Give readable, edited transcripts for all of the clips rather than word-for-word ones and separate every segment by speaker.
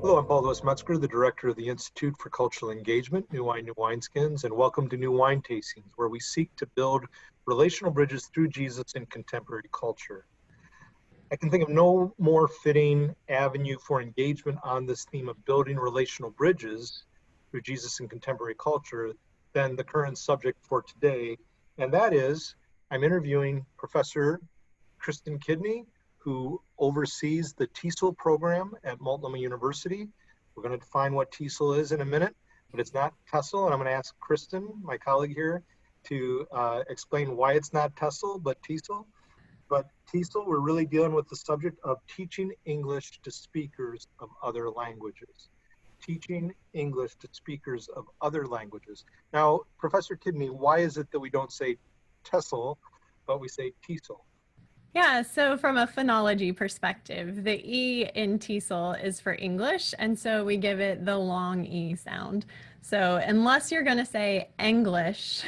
Speaker 1: Hello, I'm Louis Metzger, the director of the Institute for Cultural Engagement, New Wine, New Wineskins, and welcome to New Wine Tastings, where we seek to build relational bridges through Jesus in contemporary culture. I can think of no more fitting avenue for engagement on this theme of building relational bridges through Jesus in contemporary culture than the current subject for today, and that is, I'm interviewing Professor Kristyn Kidney, who oversees the TESOL program at Multnomah University. We're going to define what TESOL is in a minute, but it's not TESOL, and I'm going to ask Kristyn, my colleague here, to explain why it's not TESOL, but TESOL. But TESOL, we're really dealing with the subject of teaching English to speakers of other languages. Teaching English to speakers of other languages. Now, Professor Kidney, why is it that we don't say TESOL, but we say TESOL?
Speaker 2: Yeah, so from a phonology perspective, the E in TESOL is for English, and so we give it the long E sound. So unless you're going to say English,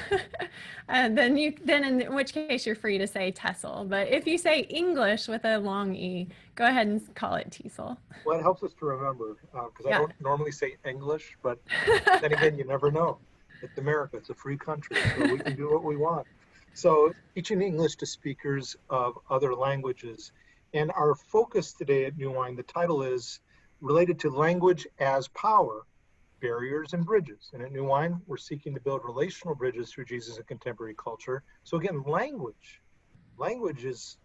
Speaker 2: then in which case you're free to say TESOL. But if you say English with a long E, go ahead and call it TESOL.
Speaker 1: Well, it helps us to remember, because I don't normally say English, but then again, you never know. It's America, it's a free country, so we can do what we want. So teaching English to speakers of other languages. And our focus today at New Wine, the title is related to language as power, barriers and bridges. And at New Wine, we're seeking to build relational bridges through Jesus in contemporary culture. So again, language is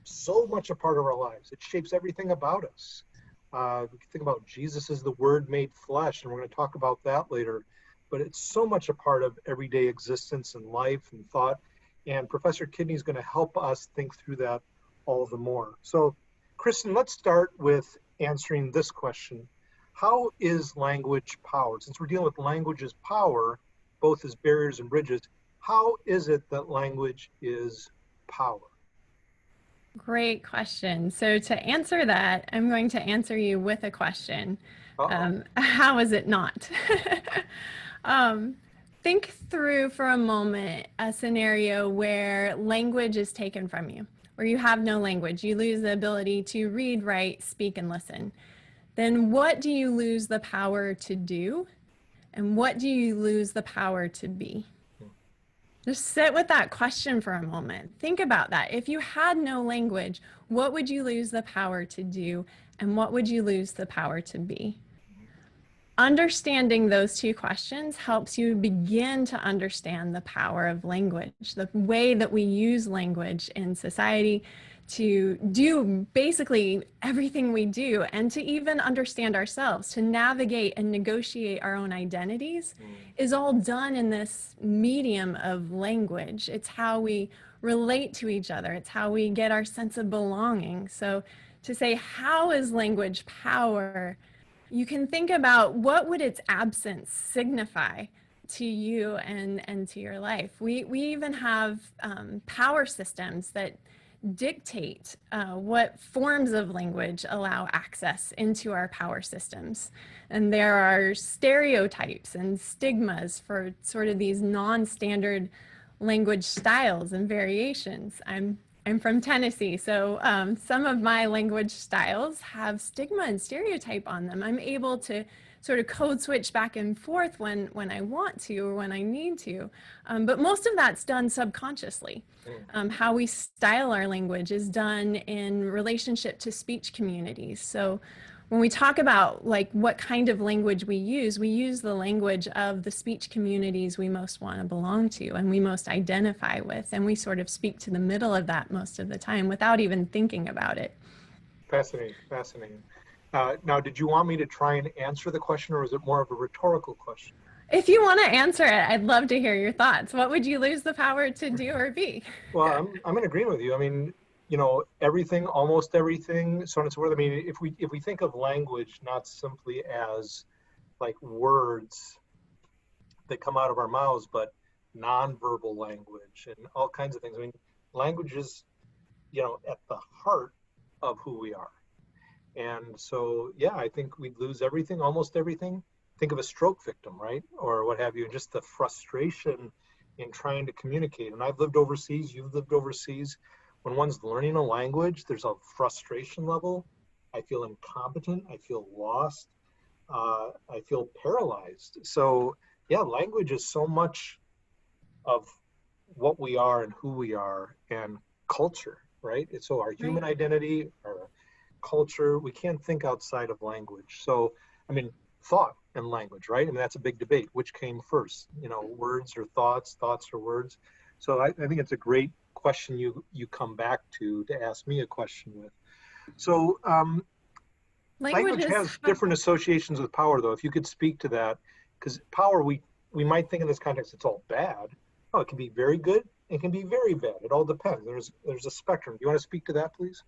Speaker 1: so much a part of our lives. It shapes everything about us. We can think about Jesus as the Word made flesh, and we're going to talk about that later. But it's so much a part of everyday existence and life and thought. And Professor Kidney is going to help us think through that all the more. So, Kristyn, let's start with answering this question. How is language power? Since we're dealing with language as power, both as barriers and bridges, how is it that language is power?
Speaker 2: Great question. So to answer that, I'm going to answer you with a question. How is it not? Think through for a moment a scenario where language is taken from you, where you have no language. You lose the ability to read, write, speak, and listen. Then what do you lose the power to do? And what do you lose the power to be? Just sit with that question for a moment. Think about that. If you had no language, what would you lose the power to do? And what would you lose the power to be? Understanding those two questions helps you begin to understand the power of language, the way that we use language in society to do basically everything we do, and to even understand ourselves, to navigate and negotiate our own identities is all done in this medium of language. It's how we relate to each other. It's how we get our sense of belonging. So to say, how is language power? You can think about what would its absence signify to you and to your life. We even have power systems that dictate what forms of language allow access into our power systems. And there are stereotypes and stigmas for sort of these non-standard language styles and variations. I'm from Tennessee, so some of my language styles have stigma and stereotype on them. I'm able to sort of code switch back and forth when I want to or when I need to. But most of that's done subconsciously. How we style our language is done in relationship to speech communities. So when we talk about like what kind of language we use the language of the speech communities we most want to belong to and we most identify with. And we sort of speak to the middle of that most of the time without even thinking about it.
Speaker 1: Fascinating, fascinating. Now, did you want me to try and answer the question, or is it more of a rhetorical question?
Speaker 2: If you want to answer it, I'd love to hear your thoughts. What would you lose the power to do or be?
Speaker 1: Well, I'm in agreement with you. I mean, you know, everything, almost everything, so on and so forth. I mean, if we think of language not simply as like words that come out of our mouths, but nonverbal language and all kinds of things. I mean, language is, you know, at the heart of who we are. And so, yeah, I think we'd lose everything, almost everything. Think of a stroke victim, right? Or what have you, just the frustration in trying to communicate. And I've lived overseas, you've lived overseas. When one's learning a language, there's a frustration level I feel incompetent. I feel lost. I feel paralyzed. So yeah, language is so much of what we are and who we are and culture, right? So our human
Speaker 2: Right.
Speaker 1: identity, our culture, we can't think outside of language. So, I mean, thought and language, right? I mean, that's a big debate. Which came first, words or thoughts, thoughts or words? So I think it's a great question you come back to ask me a question with. So language
Speaker 2: Languages
Speaker 1: has
Speaker 2: have,
Speaker 1: different associations with power, though. If you could speak to that, because power, we might think in this context it's all bad. Oh, it can be very good. It can be very bad. It all depends. There's a spectrum. Do you want to speak to that, please?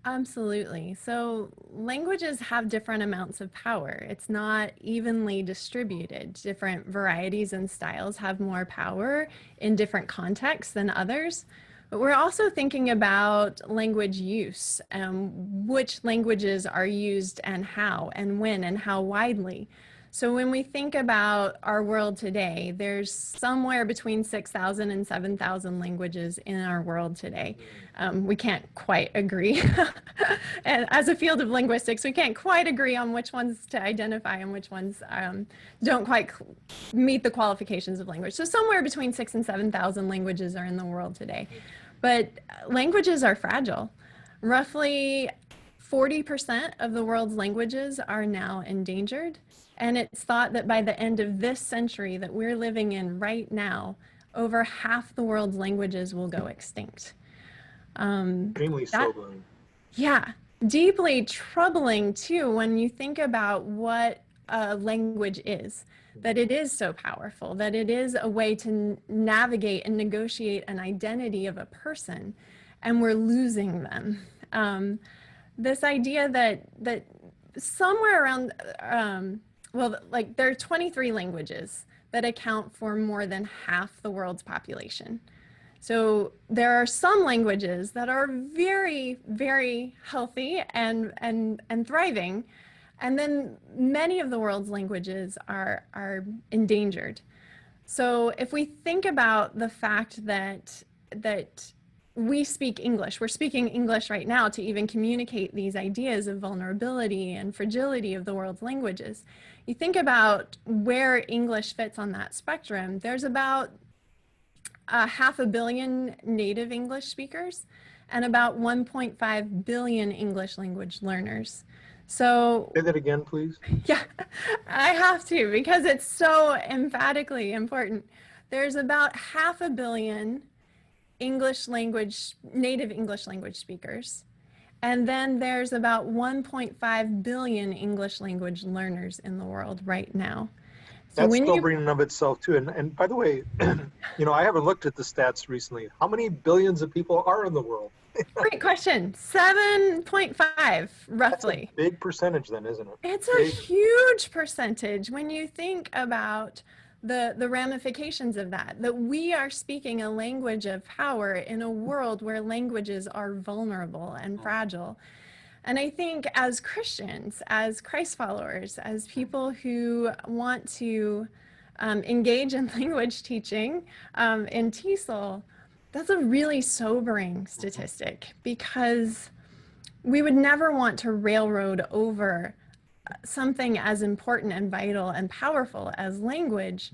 Speaker 2: absolutely. So languages have different amounts of power. It's not evenly distributed. Different varieties and styles have more power in different contexts than others. But we're also thinking about language use, which languages are used and how and when and how widely. So when we think about our world today, there's somewhere between 6,000 and 7,000 languages in our world today. We can't quite agree. And as a field of linguistics, we can't quite agree on which ones to identify and which ones don't quite meet the qualifications of language. So somewhere between 6,000 and 7,000 languages are in the world today. But languages are fragile. Roughly 40% of the world's languages are now endangered. And it's thought that by the end of this century that we're living in right now, over half the world's languages will go extinct.
Speaker 1: Extremely
Speaker 2: That,
Speaker 1: sobering.
Speaker 2: yeah, deeply troubling too when you think about what a language is, that it is so powerful, that it is a way to navigate and negotiate an identity of a person, and we're losing them. This idea that somewhere around, like there are 23 languages that account for more than half the world's population. So there are some languages that are very, very healthy and thriving. And then many of the world's languages are endangered. So if we think about the fact that we speak English, we're speaking English right now to even communicate these ideas of vulnerability and fragility of the world's languages. You think about where English fits on that spectrum, there's about 500 million native English speakers and about 1.5 billion English language learners. So,
Speaker 1: Say that again, please.
Speaker 2: yeah, I have to because it's so emphatically important. There's about 500 million native English language speakers. And then there's about 1.5 billion English language learners in the world right now. So
Speaker 1: That's
Speaker 2: when you
Speaker 1: sobering in of itself too. And by the way, I haven't looked at the stats recently. How many billions of people are in the world?
Speaker 2: Great question. 7.5,
Speaker 1: That's a
Speaker 2: roughly.
Speaker 1: big percentage then, isn't it?
Speaker 2: It's a
Speaker 1: Big.
Speaker 2: huge percentage when you think about the ramifications of that, that we are speaking a language of power in a world where languages are vulnerable and fragile. And I think as Christians, as Christ followers, as people who want to engage in language teaching in TESOL, that's a really sobering statistic because we would never want to railroad over something as important and vital and powerful as language.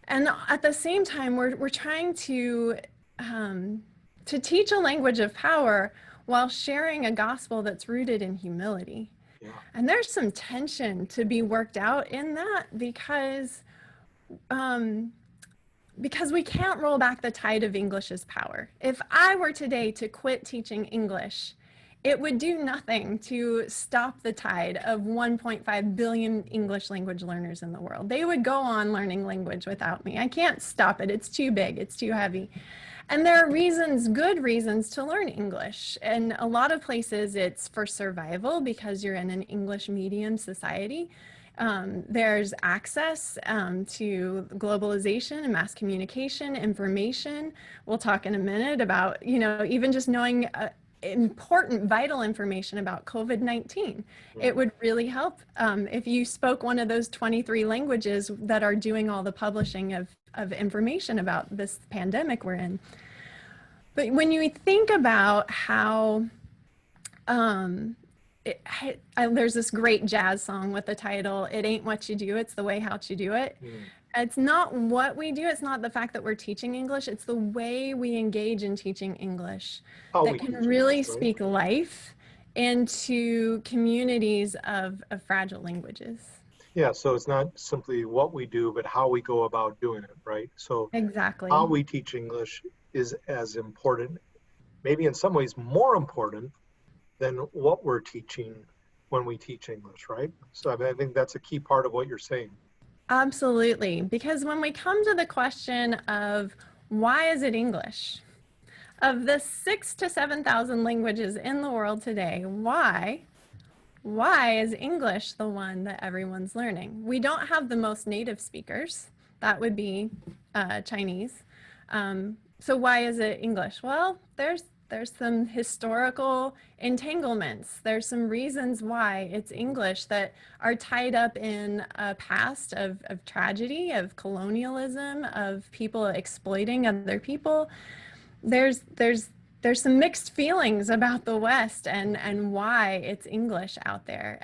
Speaker 2: And at the same time, we're trying to teach a language of power while sharing a gospel that's rooted in humility.
Speaker 1: Yeah.
Speaker 2: And there's some tension to be worked out in that because we can't roll back the tide of English's power. If I were today to quit teaching English, it would do nothing to stop the tide of 1.5 billion English language learners in the world. They would go on learning language without me. I can't stop it. It's too big. It's too heavy. And there are good reasons to learn English. In a lot of places, it's for survival because you're in an English medium society. There's access to globalization and mass communication, information. We'll talk in a minute about, even just knowing important, vital information about COVID-19. It would really help if you spoke one of those 23 languages that are doing all the publishing of information about this pandemic we're in. But when you think about how there's this great jazz song with the title, "It Ain't What You Do, It's the Way How You Do It." It's not what we do. It's not the fact that we're teaching English. It's the way we engage in teaching English that can really speak life into communities of fragile languages.
Speaker 1: Yeah, so it's not simply what we do, but how we go about doing it, right? So
Speaker 2: Exactly.
Speaker 1: how we teach English is as important, maybe in some ways more important than what we're teaching when we teach English, right? So I mean, I think that's a key part of what you're saying.
Speaker 2: Absolutely. Because when we come to the question of why is it English? Of the 6,000 to 7,000 languages in the world today, why is English the one that everyone's learning? We don't have the most native speakers. That would be Chinese. So why is it English? Well, there's some historical entanglements. There's some reasons why it's English that are tied up in a past of tragedy, of colonialism, of people exploiting other people. There's some mixed feelings about the West and why it's English out there.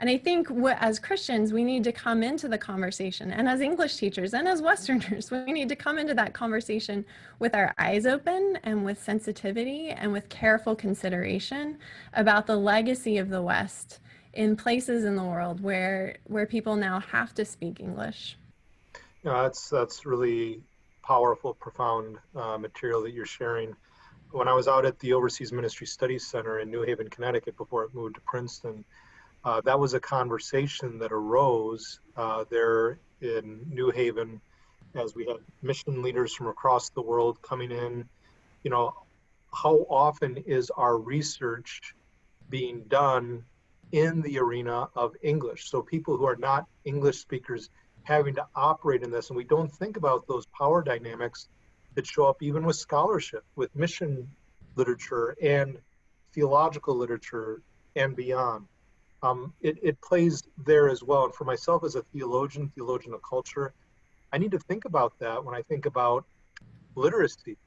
Speaker 2: And I think as Christians, we need to come into the conversation, and as English teachers and as Westerners, we need to come into that conversation with our eyes open and with sensitivity and with careful consideration about the legacy of the West in places in the world where people now have to speak English.
Speaker 1: Yeah, that's really powerful, profound material that you're sharing. When I was out at the Overseas Ministry Studies Center in New Haven, Connecticut, before it moved to Princeton, that was a conversation that arose there in New Haven as we had mission leaders from across the world coming in. You know, how often is our research being done in the arena of English? So people who are not English speakers having to operate in this, and we don't think about those power dynamics that show up even with scholarship, with mission literature and theological literature and beyond. It plays there as well. And for myself as a theologian of culture, I need to think about that when I think about literacy.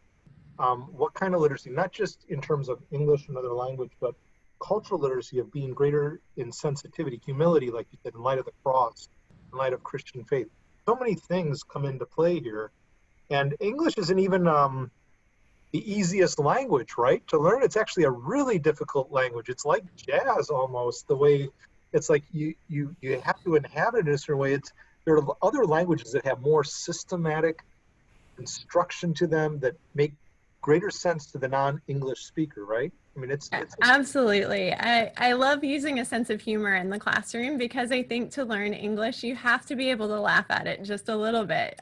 Speaker 1: What kind of literacy, not just in terms of English and another language, but cultural literacy of being greater in sensitivity, humility, like you said, in light of the cross, in light of Christian faith. So many things come into play here. And English isn't even the easiest language, right, to learn. It's actually a really difficult language. It's like jazz almost, the way it's like you have to inhabit it in a certain way. There are other languages that have more systematic instruction to them that make greater sense to the non-English speaker, right? I mean, it's
Speaker 2: absolutely. I love using a sense of humor in the classroom because I think to learn English, you have to be able to laugh at it just a little bit.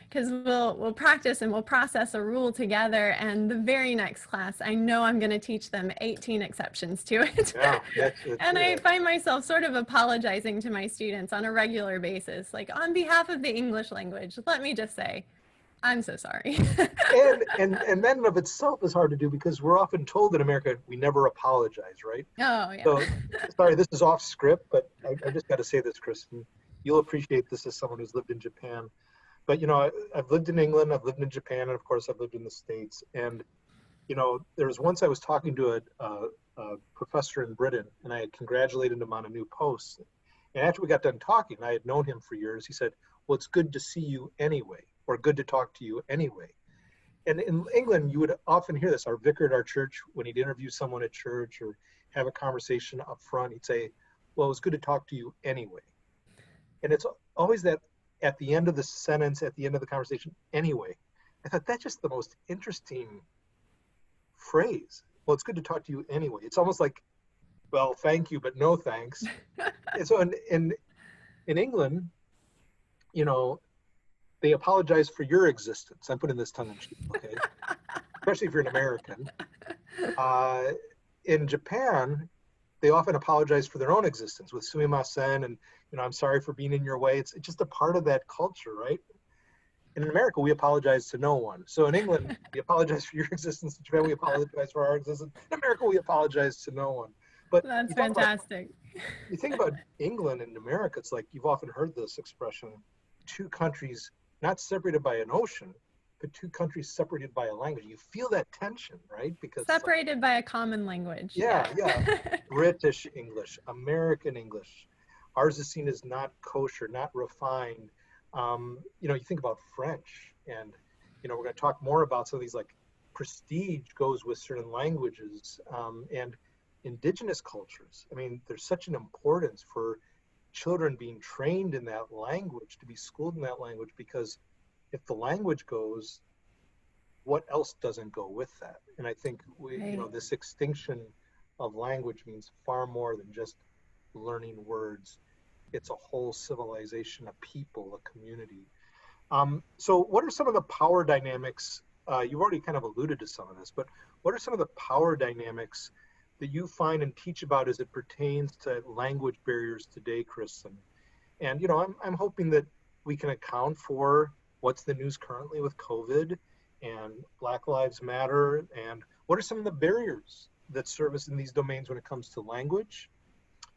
Speaker 2: Because we'll practice and we'll process a rule together, and the very next class, I know I'm going to teach them 18 exceptions to it.
Speaker 1: Yeah,
Speaker 2: and I find myself sort of apologizing to my students on a regular basis, like, on behalf of the English language, let me just say, I'm so sorry.
Speaker 1: and that in of itself is hard to do because we're often told in America we never apologize, right?
Speaker 2: Oh, yeah.
Speaker 1: So, sorry, this is off script, but I just got to say this, Kristyn. You'll appreciate this as someone who's lived in Japan. But, you know, I've lived in England, I've lived in Japan, and of course I've lived in the States. And, you know, there was once I was talking to a professor in Britain, and I had congratulated him on a new post. And after we got done talking, I had known him for years, he said, well, it's good to see you anyway, or good to talk to you anyway. And in England, you would often hear this. Our vicar at our church, when he'd interview someone at church or have a conversation up front, he'd say, well, it was good to talk to you anyway. And it's always that at the end of the sentence, at the end of the conversation, anyway. I thought that's just the most interesting phrase. Well, it's good to talk to you anyway. It's almost like, well, thank you, but no thanks. And so in England, you know, they apologize for your existence. I'm putting this tongue in cheek, okay? Especially if you're an American. In Japan, they often apologize for their own existence with sumimasen and, you know, I'm sorry for being in your way. It's just a part of that culture, right? And in America, we apologize to no one. So in England, we apologize for your existence. In Japan, we apologize for our existence. In America, we apologize to no one. But
Speaker 2: that's fantastic.
Speaker 1: You think about England and America, it's like you've often heard this expression, two countries not separated by an ocean, the two countries separated by a language. You feel that tension, right? Because
Speaker 2: separated by a common language.
Speaker 1: Yeah. British English, American English. Ours is seen as not kosher, not refined. You think about French, and we're going to talk more about some of these, like prestige goes with certain languages, and indigenous cultures. I mean, there's such an importance for children being trained in that language, to be schooled in that language, because if the language goes, what else doesn't go with that? And I think this extinction of language means far more than just learning words. It's a whole civilization, a people, a community. So what are some of the power dynamics? You've already kind of alluded to some of this, but what are some of the power dynamics that you find and teach about as it pertains to language barriers today, Kristyn? And I'm hoping that we can account for what's the news currently with COVID and Black Lives Matter, and what are some of the barriers that service in these domains when it comes to language,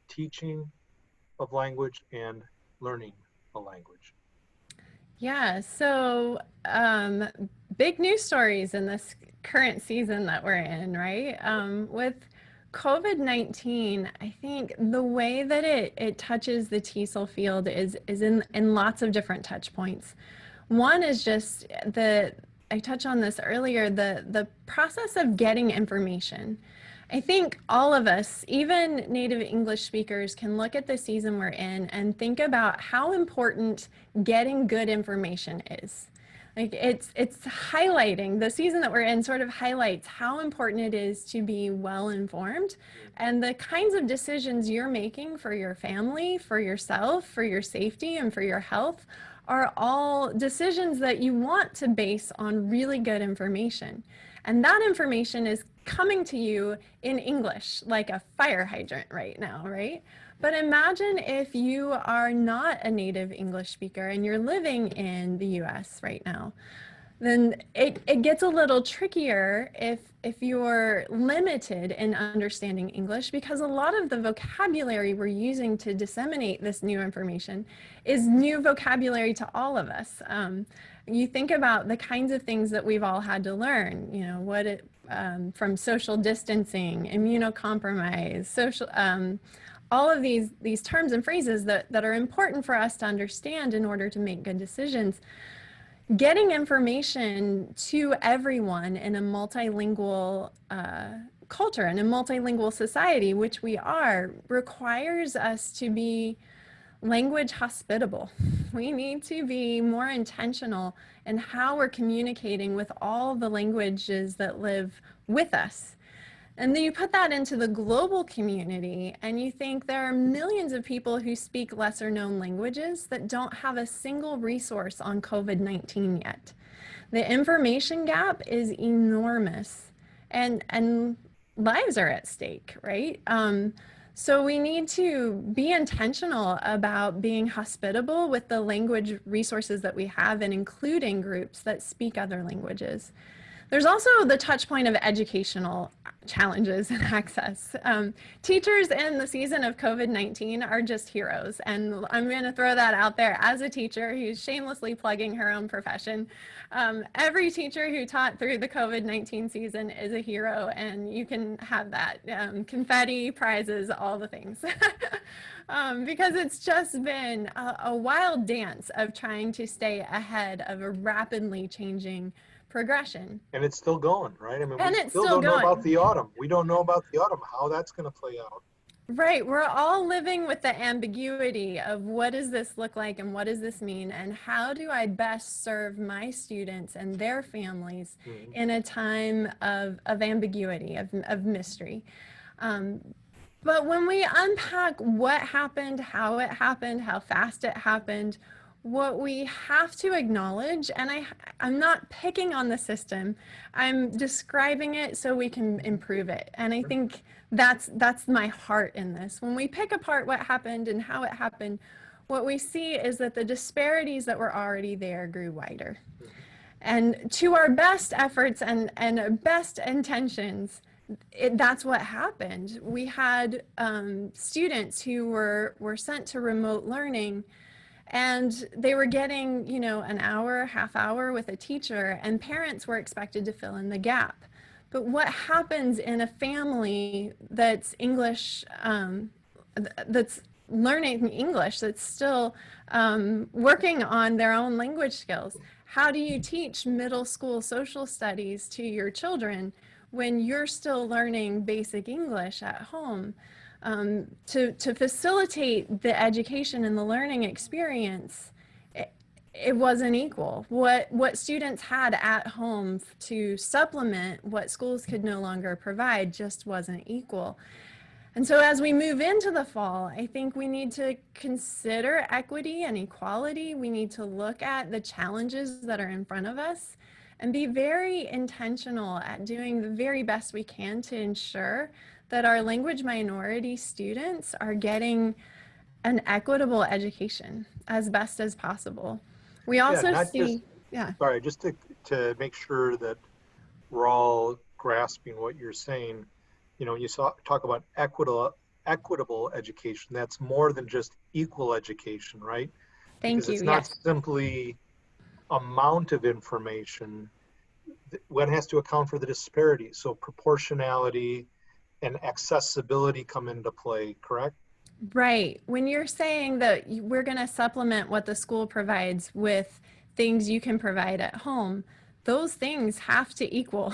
Speaker 1: teaching of language, and learning a language?
Speaker 2: Yeah, so big news stories in this current season that we're in, right? With COVID-19, I think the way that it touches the TESOL field is in lots of different touch points. One is just I touched on this earlier, the process of getting information. I think all of us, even native English speakers, can look at the season we're in and think about how important getting good information is. Like it's highlighting, the season that we're in sort of highlights how important it is to be well informed, and the kinds of decisions you're making for your family, for yourself, for your safety, and for your health are all decisions that you want to base on really good information. And that information is coming to you in English, like a fire hydrant right now, right? But imagine if you are not a native English speaker and you're living in the US right now. Then it gets a little trickier if you're limited in understanding English, because a lot of the vocabulary we're using to disseminate this new information is new vocabulary to all of us. You think about the kinds of things that we've all had to learn, from social distancing, immunocompromise, social, all of these terms and phrases that are important for us to understand in order to make good decisions. Getting information to everyone in a multilingual culture and a multilingual society, which we are, requires us to be language hospitable. We need to be more intentional in how we're communicating with all the languages that live with us. And then you put that into the global community and you think there are millions of people who speak lesser known languages that don't have a single resource on COVID-19 yet. The information gap is enormous, and lives are at stake, right? So we need to be intentional about being hospitable with the language resources that we have and including groups that speak other languages. There's also the touch point of educational challenges and access. Teachers in the season of COVID-19 are just heroes. And I'm going to throw that out there as a teacher who's shamelessly plugging her own profession. Every teacher who taught through the COVID-19 season is a hero, and you can have that. Confetti, prizes, all the things. Because it's just been a wild dance of trying to stay ahead of a rapidly changing progression.
Speaker 1: And it's still going, right? I mean,
Speaker 2: and
Speaker 1: we still don't know about the autumn. We don't know about the autumn, how that's going to play out.
Speaker 2: Right. We're all living with the ambiguity of what does this look like and what does this mean and how do I best serve my students and their families in a time of ambiguity, of mystery. But when we unpack what happened, how fast it happened, what we have to acknowledge, and I'm not picking on the system, I'm describing it so we can improve it. And I think that's my heart in this. When we pick apart what happened and how it happened, what we see is that the disparities that were already there grew wider. And to our best efforts and best intentions, that's what happened. We had students who were sent to remote learning, And they were getting, you know, an hour, half hour with a teacher, and parents were expected to fill in the gap. But what happens in a family that's English, that's learning English, that's still working on their own language skills? How do you teach middle school social studies to your children when you're still learning basic English at home? To facilitate the education and the learning experience, it wasn't equal. What students had at home to supplement what schools could no longer provide just wasn't equal. And so as we move into the fall, I think we need to consider equity and equality. We need to look at the challenges that are in front of us and be very intentional at doing the very best we can to ensure that our language minority students are getting an equitable education as best as possible. We
Speaker 1: Yeah,
Speaker 2: also
Speaker 1: not just,
Speaker 2: see, yeah,
Speaker 1: sorry, just to make sure that we're all grasping what you're saying. You know, when you talk about equitable education, that's more than just equal education, right?
Speaker 2: thank
Speaker 1: Because
Speaker 2: you,
Speaker 1: it's not
Speaker 2: yes.
Speaker 1: simply amount of information. One has to account for the disparity. So proportionality and accessibility come into play, correct?
Speaker 2: Right. When you're saying that we're going to supplement what the school provides with things you can provide at home, those things have to equal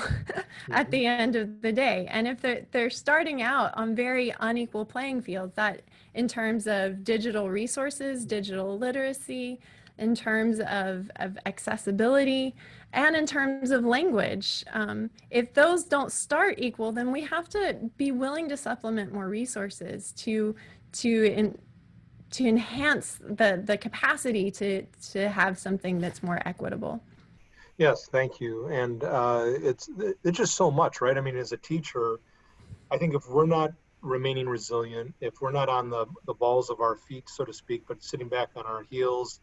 Speaker 2: at
Speaker 1: Mm-hmm.
Speaker 2: the end of the day. And if they're starting out on very unequal playing fields, that in terms of digital resources, digital literacy, in terms of accessibility, and in terms of language, if those don't start equal, then we have to be willing to supplement more resources to in, to enhance the capacity to have something that's more equitable.
Speaker 1: Yes, thank you. And it's just so much, right? I mean, as a teacher, I think if we're not remaining resilient, if we're not on the balls of our feet, so to speak, but sitting back on our heels,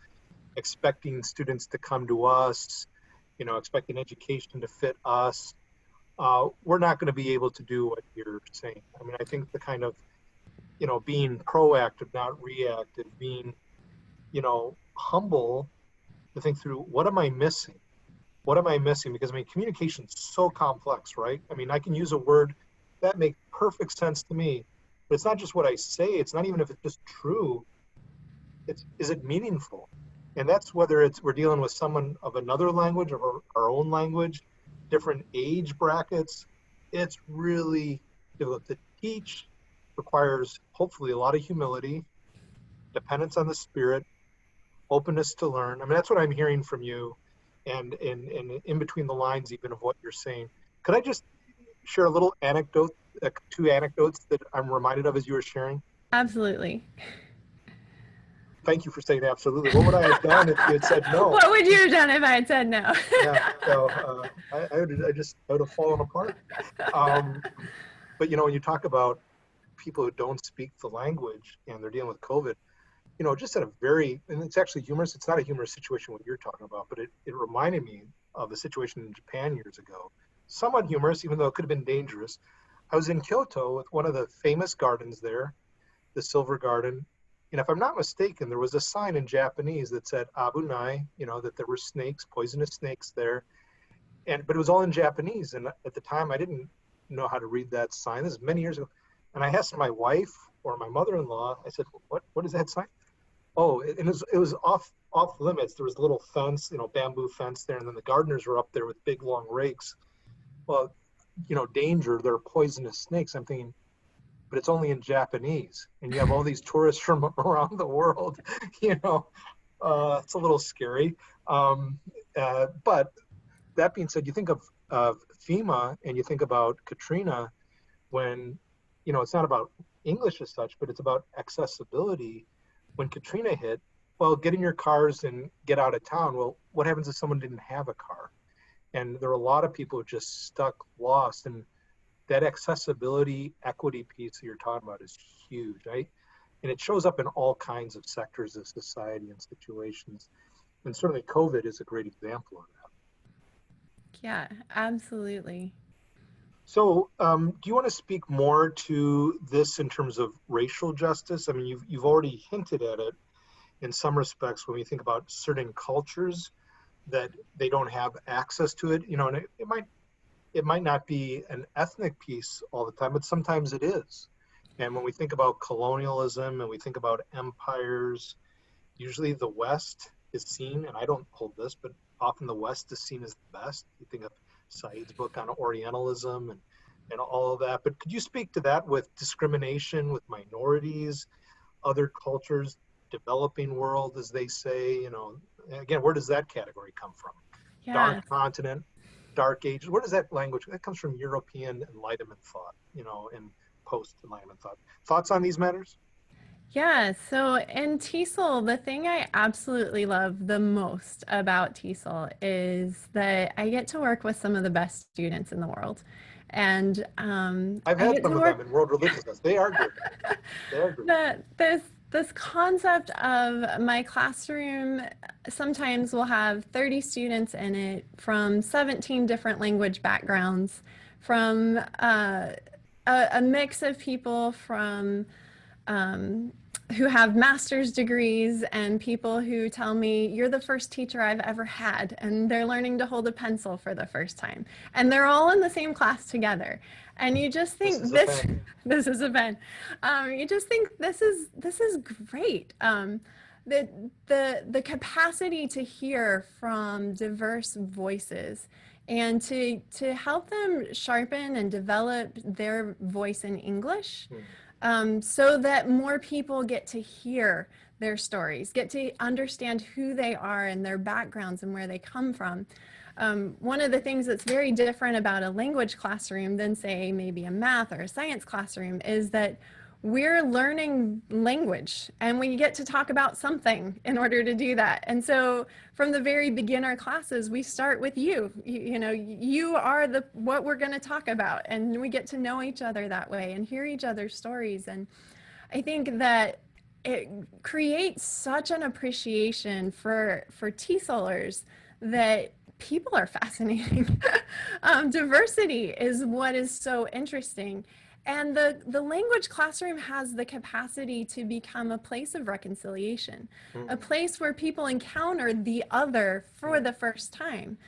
Speaker 1: expecting students to come to us, you know, expecting education to fit us, we're not going to be able to do what you're saying. I mean, I think the kind of, you know, being proactive, not reactive, being, you know, humble to think through what am I missing? What am I missing? Because I mean, communication is so complex, right? I mean, I can use a word that makes perfect sense to me, but it's not just what I say. It's not even if it's just true. It's is it meaningful? And that's whether it's we're dealing with someone of another language or our own language, different age brackets. It's really difficult to teach. Requires hopefully a lot of humility, dependence on the spirit, openness to learn. I mean, that's what I'm hearing from you, and in between the lines, even of what you're saying. Could I just share a little anecdote, two anecdotes that I'm reminded of as you were sharing?
Speaker 2: Absolutely.
Speaker 1: Thank you for saying absolutely. What would I have done if you had said no?
Speaker 2: What would you have done if I had said no?
Speaker 1: Yeah, so I would have fallen apart. Um, but you know, when you talk about people who don't speak the language and they're dealing with COVID, you know, just at a very, and it's actually humorous. It's not a humorous situation what you're talking about, but it reminded me of a situation in Japan years ago. Somewhat humorous, even though it could have been dangerous. I was in Kyoto with one of the famous gardens there, the Silver Garden. And if I'm not mistaken, there was a sign in Japanese that said Abunai, you know, that there were snakes, poisonous snakes there. And but it was all in Japanese. And at the time I didn't know how to read that sign. This is many years ago. And I asked my wife or my mother-in-law, I said, what is that sign? Oh, it was off limits. There was a little fence, you know, bamboo fence there, and then the gardeners were up there with big long rakes. Well, you know, danger, they're poisonous snakes. I'm thinking, but it's only in Japanese, and you have all these tourists from around the world. You know, it's a little scary. But that being said, you think of FEMA and you think about Katrina when, you know, it's not about English as such, but it's about accessibility. When Katrina hit, well, get in your cars and get out of town. Well, what happens if someone didn't have a car? And there are a lot of people just stuck, lost. And that accessibility, equity piece that you're talking about is huge, right? And it shows up in all kinds of sectors of society and situations. And certainly COVID is a great example of that.
Speaker 2: Yeah, absolutely.
Speaker 1: So, do you want to speak more to this in terms of racial justice? I mean, you've already hinted at it, in some respects, when we think about certain cultures, that they don't have access to it, you know, and it might not be an ethnic piece all the time, but sometimes it is. And when we think about colonialism and we think about empires, usually the West is seen, and I don't hold this, but often the West is seen as the best. You think of Said's book on Orientalism and all of that. But could you speak to that with discrimination with minorities, other cultures, developing world, as they say, you know, again, where does that category come from?
Speaker 2: Yeah.
Speaker 1: Dark continent, dark ages. Where does that language, that comes from European Enlightenment thought, you know, and post-Enlightenment thought. Thoughts on these matters?
Speaker 2: Yeah, so in TESOL, the thing I absolutely love the most about TESOL is that I get to work with some of the best students in the world. And
Speaker 1: I've
Speaker 2: I
Speaker 1: had
Speaker 2: get
Speaker 1: some
Speaker 2: to
Speaker 1: of
Speaker 2: work
Speaker 1: them in world religiousness. They are good. They are good.
Speaker 2: this concept of my classroom sometimes will have 30 students in it from 17 different language backgrounds, from a mix of people from who have master's degrees and people who tell me, you're the first teacher I've ever had, and they're learning to hold a pencil for the first time. And they're all in the same class together. And you just think this is a pen. You just think this is great. The capacity to hear from diverse voices and to help them sharpen and develop their voice in English, so that more people get to hear their stories, get to understand who they are and their backgrounds and where they come from. One of the things that's very different about a language classroom than, say, maybe a math or a science classroom is that we're learning language and we get to talk about something in order to do that. And so from the very beginner classes, we start with you. You know, you are what we're going to talk about, and we get to know each other that way and hear each other's stories. And I think that it creates such an appreciation for TESOLers that people are fascinating. Diversity is what is so interesting. And the language classroom has the capacity to become a place of reconciliation, a place where people encounter the other for the first time.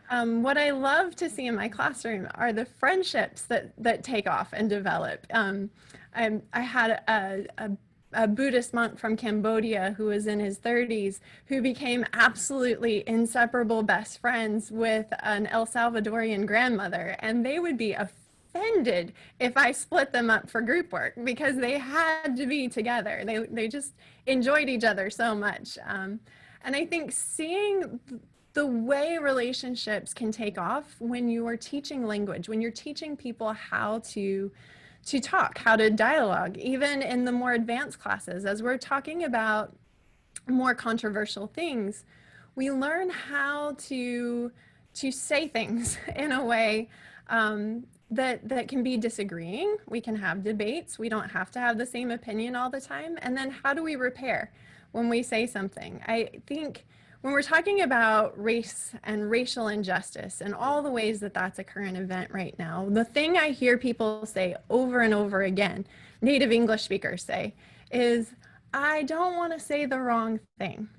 Speaker 2: What I love to see in my classroom are the friendships that take off and develop. I had a Buddhist monk from Cambodia who was in his 30s who became absolutely inseparable best friends with an El Salvadorian grandmother, and they would be offended if I split them up for group work because they had to be together. They just enjoyed each other so much. And I think seeing the way relationships can take off when you are teaching language, when you're teaching people how to talk, how to dialogue, even in the more advanced classes, as we're talking about more controversial things, we learn how to say things in a way that can be disagreeing. We can have debates. We don't have to have the same opinion all the time. And then how do we repair when we say something? I think when we're talking about race and racial injustice and all the ways that that's a current event right now, the thing I hear people say over and over again, native English speakers say, is, I don't want to say the wrong thing.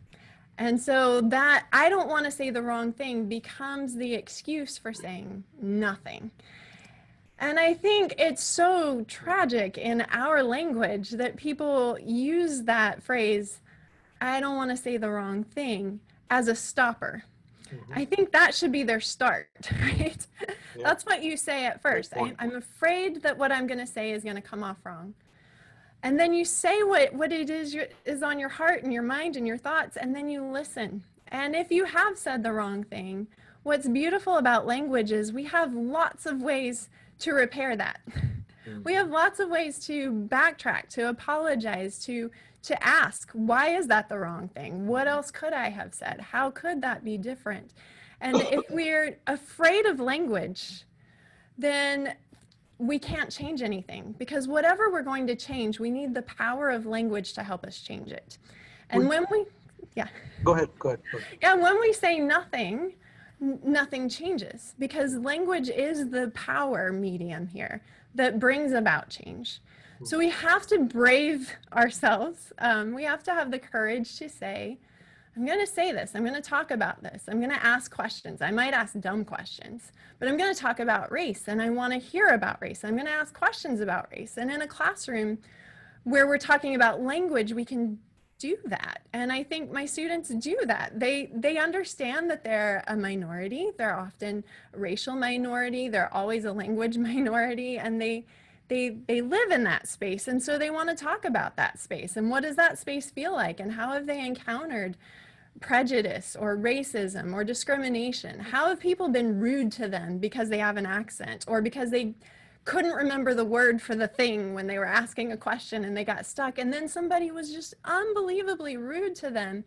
Speaker 2: And so that I don't want to say the wrong thing becomes the excuse for saying nothing. And I think it's so tragic in our language that people use that phrase, I don't want to say the wrong thing, as a stopper. I think that should be their start, right? Yeah. That's what you say at first. I'm afraid that what I'm going to say is going to come off wrong. And then you say what it is on your heart and your mind and your thoughts, and then you listen. And if you have said the wrong thing, what's beautiful about language is we have lots of ways to repair that. We have lots of ways to backtrack, to apologize, to ask, why is that the wrong thing? What else could I have said? How could that be different? And if we're afraid of language, then we can't change anything, because whatever we're going to change, we need the power of language to help us change it. And when we,
Speaker 1: Go ahead.
Speaker 2: Yeah, when we say nothing, nothing changes, because language is the power medium here that brings about change. So we have to brave ourselves. We have to have the courage to say, I'm going to say this. I'm going to talk about this. I'm going to ask questions. I might ask dumb questions, but I'm going to talk about race, and I want to hear about race. I'm going to ask questions about race. And in a classroom where we're talking about language, we can do that. And I think my students do that. They understand that they're a minority. They're often a racial minority. They're always a language minority, and they live in that space. And so they want to talk about that space. And what does that space feel like? And how have they encountered prejudice or racism or discrimination? How have people been rude to them because they have an accent, or because they couldn't remember the word for the thing when they were asking a question and they got stuck, and then somebody was just unbelievably rude to them?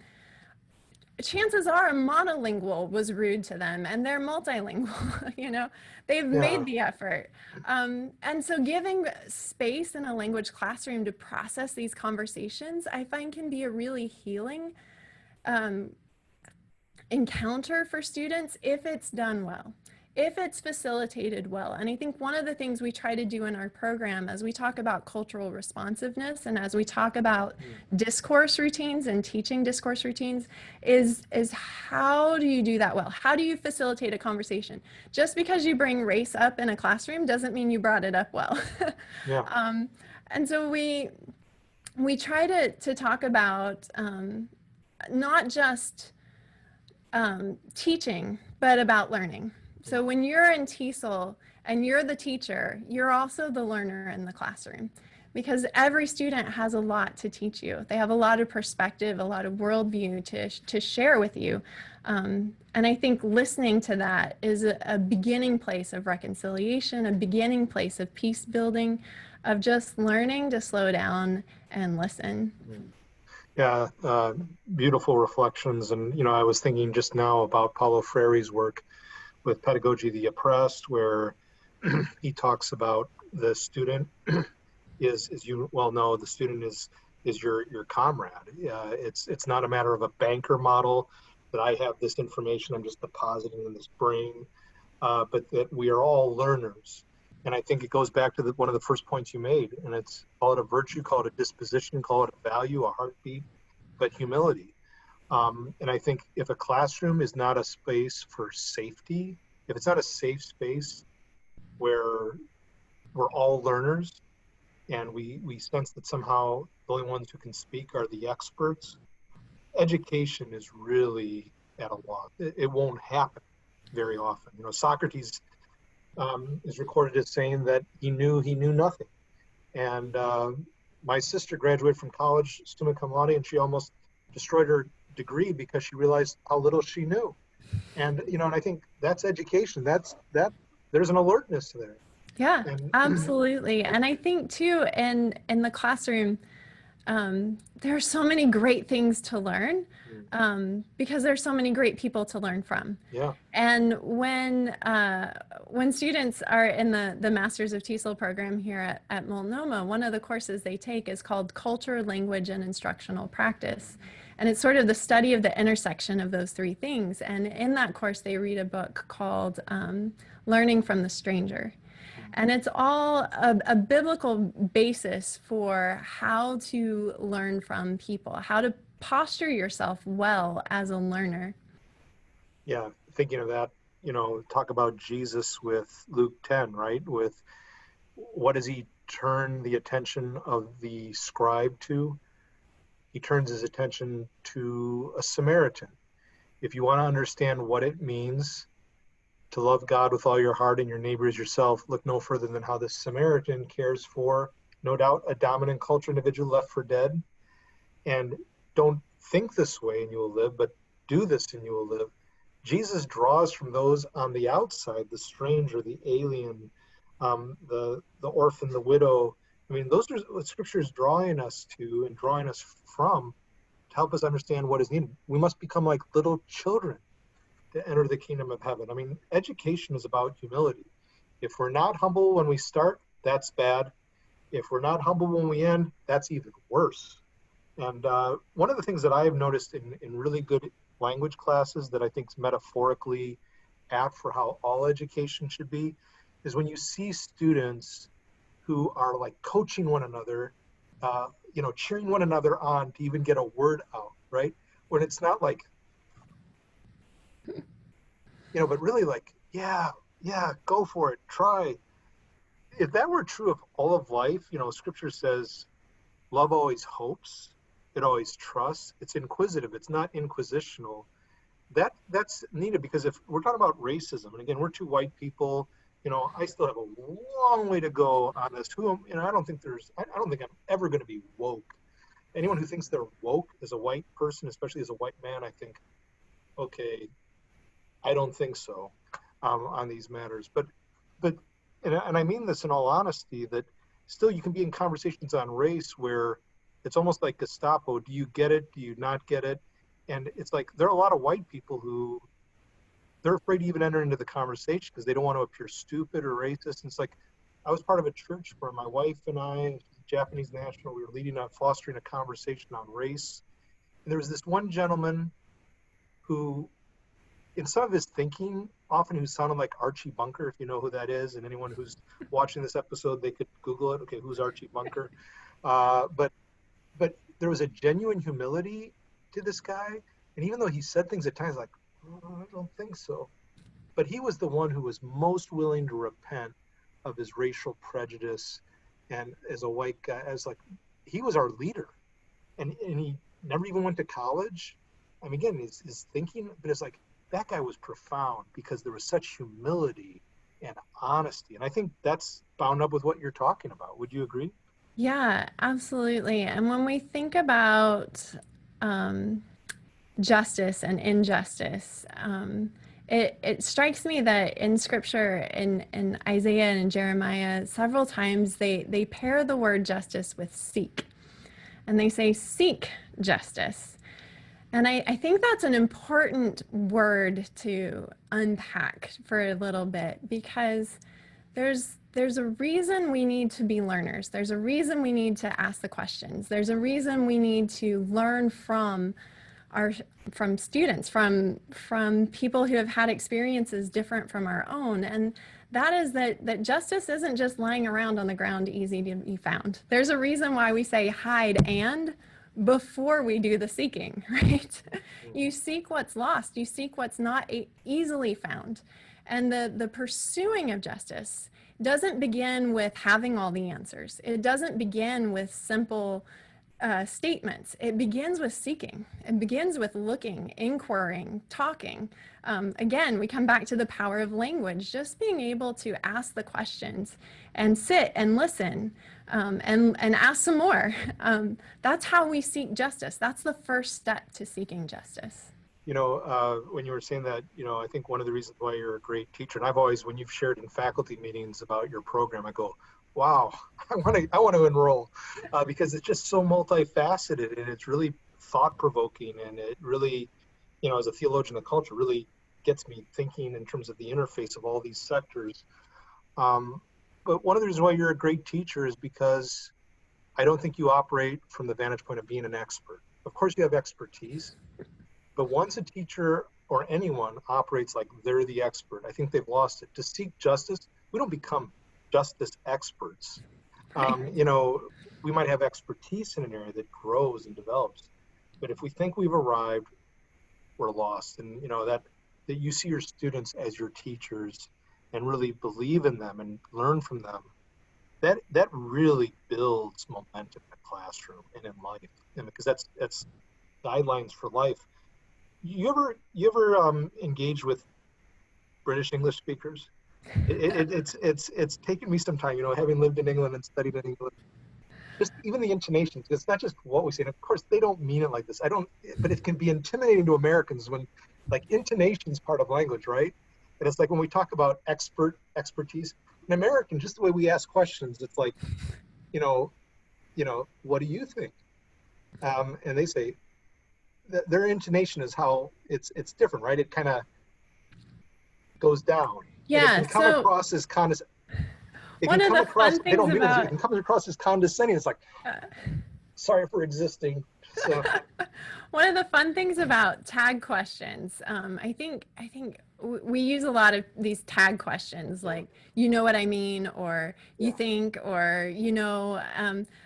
Speaker 2: Chances are a monolingual was rude to them, and they're multilingual. You know, they've made the effort. And so giving space in a language classroom to process these conversations, I find, can be a really healing encounter for students if it's done well, if it's facilitated well. And I think one of the things we try to do in our program, as we talk about cultural responsiveness and as we talk about discourse routines and teaching discourse routines, is how do you do that well? How do you facilitate a conversation? Just because you bring race up in a classroom doesn't mean you brought it up well. And so we try to talk about not just teaching, but about learning. So when you're in TESOL and you're the teacher, you're also the learner in the classroom, because every student has a lot to teach you. They have a lot of perspective, a lot of worldview to share with you. And I think listening to that is a beginning place of reconciliation, a beginning place of peace building, of just learning to slow down and listen.
Speaker 1: Yeah, beautiful reflections. And, I was thinking just now about Paulo Freire's work with Pedagogy of the Oppressed, where he talks about the student is, as you well know, the student is your comrade. It's not a matter of a banker model that I have this information, I'm just depositing in this brain, but that we are all learners. And I think it goes back to one of the first points you made, and it's, call it a virtue, call it a disposition, call it a value, a heartbeat, but humility. And I think if a classroom is not a space for safety, if it's not a safe space where we're all learners and we sense that somehow the only ones who can speak are the experts, education is really at a loss. It won't happen very often. Socrates is recorded as saying that he knew nothing. And my sister graduated from college summa cum laude, and she almost destroyed her degree because she realized how little she knew. And and I think that's education. There's an alertness there.
Speaker 2: Yeah, absolutely. And I think too, in the classroom, there are so many great things to learn, because there's so many great people to learn from.
Speaker 1: Yeah.
Speaker 2: And when students are in the Masters of TESOL program here at Multnomah, one of the courses they take is called Culture, Language, and Instructional Practice. And it's sort of the study of the intersection of those three things. And in that course, they read a book called Learning from the Stranger. And it's all a biblical basis for how to learn from people, how to posture yourself well as a learner.
Speaker 1: Yeah, thinking of that, talk about Jesus with Luke 10, right? With what does he turn the attention of the scribe to? He turns his attention to a Samaritan. If you want to understand what it means to love God with all your heart and your neighbor as yourself, look no further than how the Samaritan cares for, no doubt, a dominant culture individual left for dead. And don't think this way and you will live, but do this and you will live. Jesus draws from those on the outside, the stranger, the alien, the orphan, the widow. I mean, those are what Scripture is drawing us to and drawing us from to help us understand what is needed. We must become like little children to enter the kingdom of heaven. I mean, education is about humility. If we're not humble when we start, that's bad. If we're not humble when we end, that's even worse. And one of the things that I have noticed in really good language classes that I think is metaphorically apt for how all education should be is when you see students who are like coaching one another, cheering one another on to even get a word out, right? When it's not like, but really like, yeah, go for it, try. If that were true of all of life, scripture says love always hopes, it always trusts, it's inquisitive, it's not inquisitional. That's needed, because if we're talking about racism, and again, we're two white people, I still have a long way to go on this. I don't think I'm ever going to be woke. Anyone who thinks they're woke as a white person, especially as a white man, I think, okay, I don't think so on these matters. But and I mean this in all honesty, that still you can be in conversations on race where it's almost like Gestapo. Do you get it? Do you not get it? And it's like there are a lot of white people who they're afraid to even enter into the conversation because they don't want to appear stupid or racist. And it's like, I was part of a church where my wife and I, Japanese national, we were leading on fostering a conversation on race. And there was this one gentleman who, in some of his thinking, often who sounded like Archie Bunker, if you know who that is, and anyone who's watching this episode, they could Google it. Okay, who's Archie Bunker? But there was a genuine humility to this guy. And even though he said things at times like, oh, I don't think so. But he was the one who was most willing to repent of his racial prejudice. And as a white guy, he was our leader. And he never even went to college. I mean, again, his thinking, but it's like, that guy was profound because there was such humility and honesty. And I think that's bound up with what you're talking about. Would you agree?
Speaker 2: Yeah, absolutely. And when we think about justice and injustice, it strikes me that in scripture, in Isaiah and in Jeremiah, several times they pair the word justice with seek. And they say, seek justice. And I think that's an important word to unpack for a little bit, because there's a reason we need to be learners. There's a reason we need to ask the questions. There's a reason we need to learn from students, from people who have had experiences different from our own. And that is that justice isn't just lying around on the ground easy to be found. There's a reason why we say hide and before we do the seeking, right? You seek what's lost. You seek what's not easily found. And the pursuing of justice doesn't begin with having all the answers. It doesn't begin with simple statements. It begins with seeking. It begins with looking, inquiring, talking. Again, we come back to the power of language, just being able to ask the questions and sit and listen and ask some more. That's how we seek justice. That's the first step to seeking justice.
Speaker 1: When you were saying that, I think one of the reasons why you're a great teacher, and I've always, when you've shared in faculty meetings about your program, I go, wow, I want to enroll because it's just so multifaceted and it's really thought-provoking, and it really, as a theologian of culture, really gets me thinking in terms of the interface of all these sectors. But one of the reasons why you're a great teacher is because I don't think you operate from the vantage point of being an expert. Of course you have expertise, but once a teacher or anyone operates like they're the expert, I think they've lost it. To seek justice, we don't become justice experts. We might have expertise in an area that grows and develops, but if we think we've arrived, we're lost. And that you see your students as your teachers and really believe in them and learn from them, that really builds momentum in the classroom and in life, because that's guidelines for life. You ever engage with British English speakers? It's taken me some time, having lived in England and studied in England. Just even the intonations, it's not just what we say. And of course, they don't mean it like this. But it can be intimidating to Americans when, like, intonation is part of language, right? And it's like when we talk about expertise, in American, just the way we ask questions, it's like, what do you think? And they say, their intonation is how it's different, right? It kind of goes down.
Speaker 2: Yeah,
Speaker 1: it can come across as condescending. It can come across as condescending. It's like, sorry for existing. So
Speaker 2: one of the fun things about tag questions, I think we use a lot of these tag questions like, you know what I mean, or you
Speaker 1: Yeah.
Speaker 2: think, or,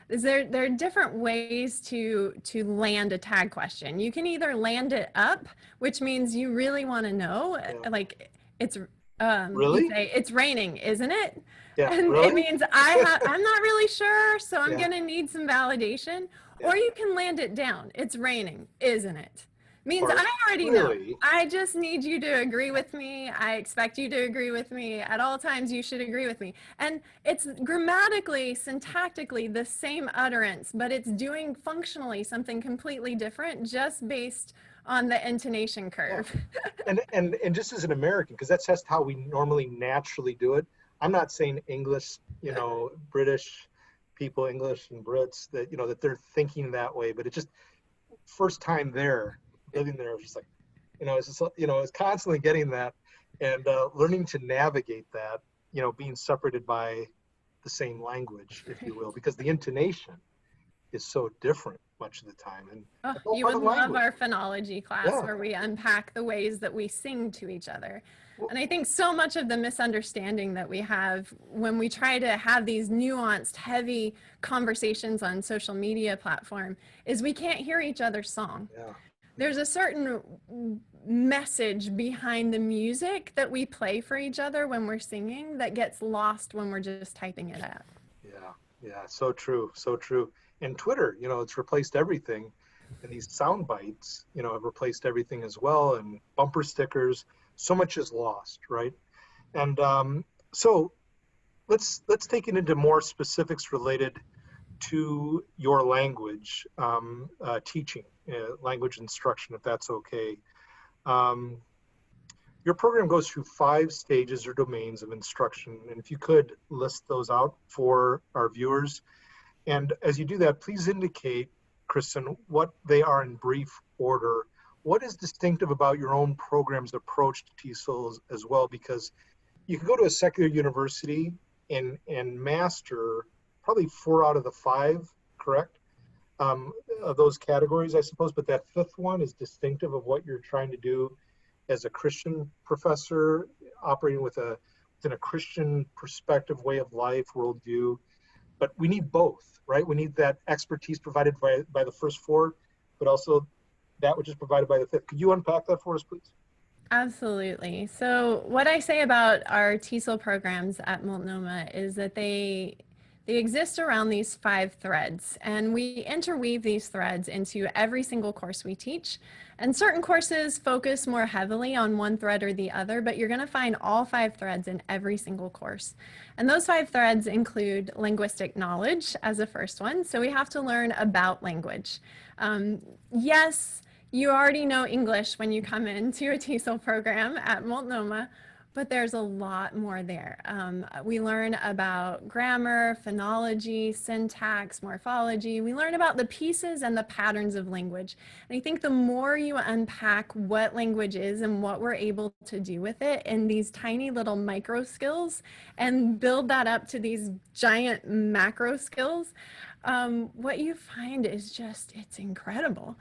Speaker 2: there are different ways to land a tag question. You can either land it up, which means you really want to know,
Speaker 1: Yeah.
Speaker 2: like it's, you
Speaker 1: Really?
Speaker 2: say, it's raining, isn't it?
Speaker 1: Yeah.
Speaker 2: And it
Speaker 1: Really?
Speaker 2: means I'm not really sure, so I'm
Speaker 1: Yeah.
Speaker 2: going to need some validation.
Speaker 1: Yeah.
Speaker 2: Or you can land it down. It's raining, isn't it? Means
Speaker 1: Or
Speaker 2: I already know.
Speaker 1: really?
Speaker 2: I just need you to agree with me. I expect you to agree with me. At all times, you should agree with me. And it's grammatically, syntactically the same utterance, but it's doing functionally something completely different just based on the intonation
Speaker 1: Yeah.
Speaker 2: curve.
Speaker 1: And just as an American, because that's just how we normally naturally do it. I'm not saying English, British people, English and Brits, that that they're thinking that way, but it just first time there, living there, was just like, it's just, it's constantly getting that and learning to navigate that, being separated by the same language, if you will, because the intonation is so different much of the time, and
Speaker 2: Oh,
Speaker 1: that's all
Speaker 2: you
Speaker 1: part
Speaker 2: would
Speaker 1: of
Speaker 2: love
Speaker 1: language.
Speaker 2: our phonology class
Speaker 1: Yeah.
Speaker 2: where we unpack the ways that we sing to each other.
Speaker 1: Well,
Speaker 2: And I think so much of the misunderstanding that we have when we try to have these nuanced, heavy conversations on social media platform is we can't hear each other's song.
Speaker 1: yeah.
Speaker 2: There's a certain message behind the music that we play for each other when we're singing that gets lost when we're just typing it out.
Speaker 1: Yeah, yeah, so true, so true. And Twitter, it's replaced everything, and these sound bites, have replaced everything as well, and bumper stickers. So much is lost, right? And so let's take it into more specifics related to your language teaching, language instruction, if that's okay. Um, your program goes through 5 stages or domains of instruction, and if you could list those out for our viewers. And as you do that, please indicate, Kristyn, what they are in brief order. What is distinctive about your own program's approach to TESOL as well? Because you can go to a secular university and master probably 4 out of the 5, correct? Of those categories, I suppose, but that 5th one is distinctive of what you're trying to do as a Christian professor, operating within a Christian perspective, way of life, worldview. But we need both, right? We need that expertise provided by the first 4, but also that which is provided by the 5th. Could you unpack that for us, please?
Speaker 2: Absolutely. So what I say about our TESOL programs at Multnomah is that they exist around these 5 threads, and we interweave these threads into every single course we teach. And certain courses focus more heavily on one thread or the other, but you're going to find all 5 threads in every single course. And those 5 threads include linguistic knowledge as a first one. So we have to learn about language. Yes, you already know English when you come into a TESOL program at Multnomah, but there's a lot more there. We learn about grammar, phonology, syntax, morphology. We learn about the pieces and the patterns of language. And I think the more you unpack what language is and what we're able to do with it in these tiny little micro skills and build that up to these giant macro skills, what you find is just, it's incredible.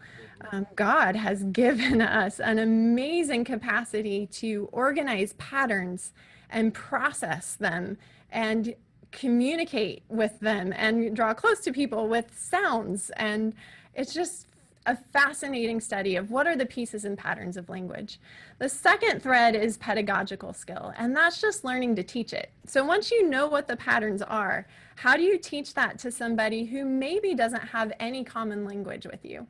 Speaker 2: God has given us an amazing capacity to organize patterns and process them and communicate with them and draw close to people with sounds. And it's just a fascinating study of what are the pieces and patterns of language. The second thread is pedagogical skill, and that's just learning to teach it. So once you know what the patterns are, how do you teach that to somebody who maybe doesn't have any common language with you?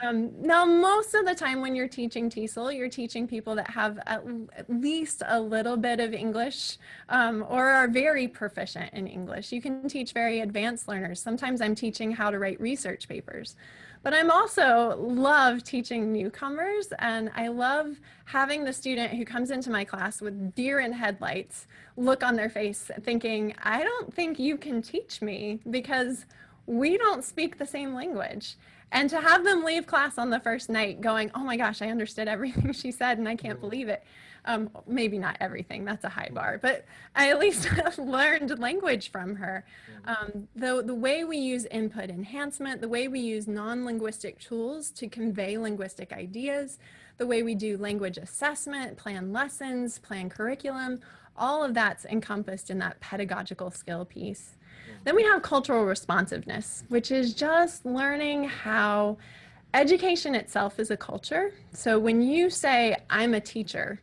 Speaker 2: Now, most of the time when you're teaching TESOL, you're teaching people that have at least a little bit of English or are very proficient in English. You can teach very advanced learners. Sometimes I'm teaching how to write research papers. But I'm also love teaching newcomers, and I love having the student who comes into my class with deer in headlights look on their face thinking, I don't think you can teach me because we don't speak the same language. And to have them leave class on the first night going, oh my gosh, I understood everything she said and I can't believe it. Maybe not everything, that's a high bar, but I at least learned language from her. The way we use input enhancement, the way we use non-linguistic tools to convey linguistic ideas, the way we do language assessment, plan lessons, plan curriculum, all of that's encompassed in that pedagogical skill piece. Then we have cultural responsiveness, which is just learning how education itself is a culture. So when you say, I'm a teacher,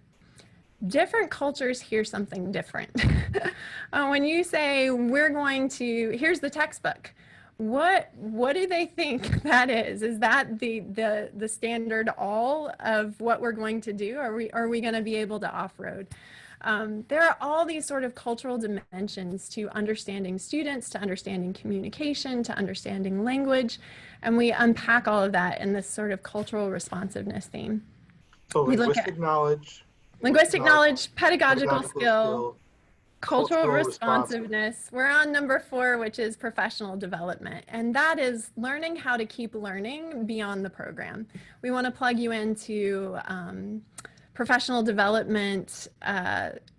Speaker 2: different cultures hear something different. When you say, here's the textbook, what do they think that is? Is that the standard all of what we're going to do? Are we going to be able to off-road? There are all these sort of cultural dimensions to understanding students, to understanding communication, to understanding language, and we unpack all of that in this sort of cultural responsiveness theme.
Speaker 1: So
Speaker 2: We look
Speaker 1: linguistic knowledge,
Speaker 2: pedagogical skill, cultural
Speaker 1: responsiveness.
Speaker 2: responsiveness. We're on number 4, which is professional development. And that is learning how to keep learning beyond the program. We want to plug you into professional development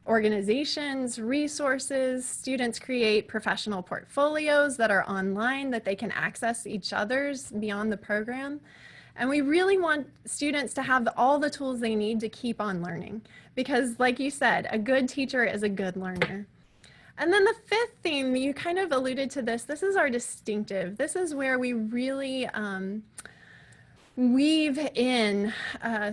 Speaker 2: organizations, resources. Students create professional portfolios that are online that they can access each other's beyond the program. And we really want students to have all the tools they need to keep on learning. Because like you said, a good teacher is a good learner. And then the 5th theme, you kind of alluded to this. This is our distinctive. This is where we really weave in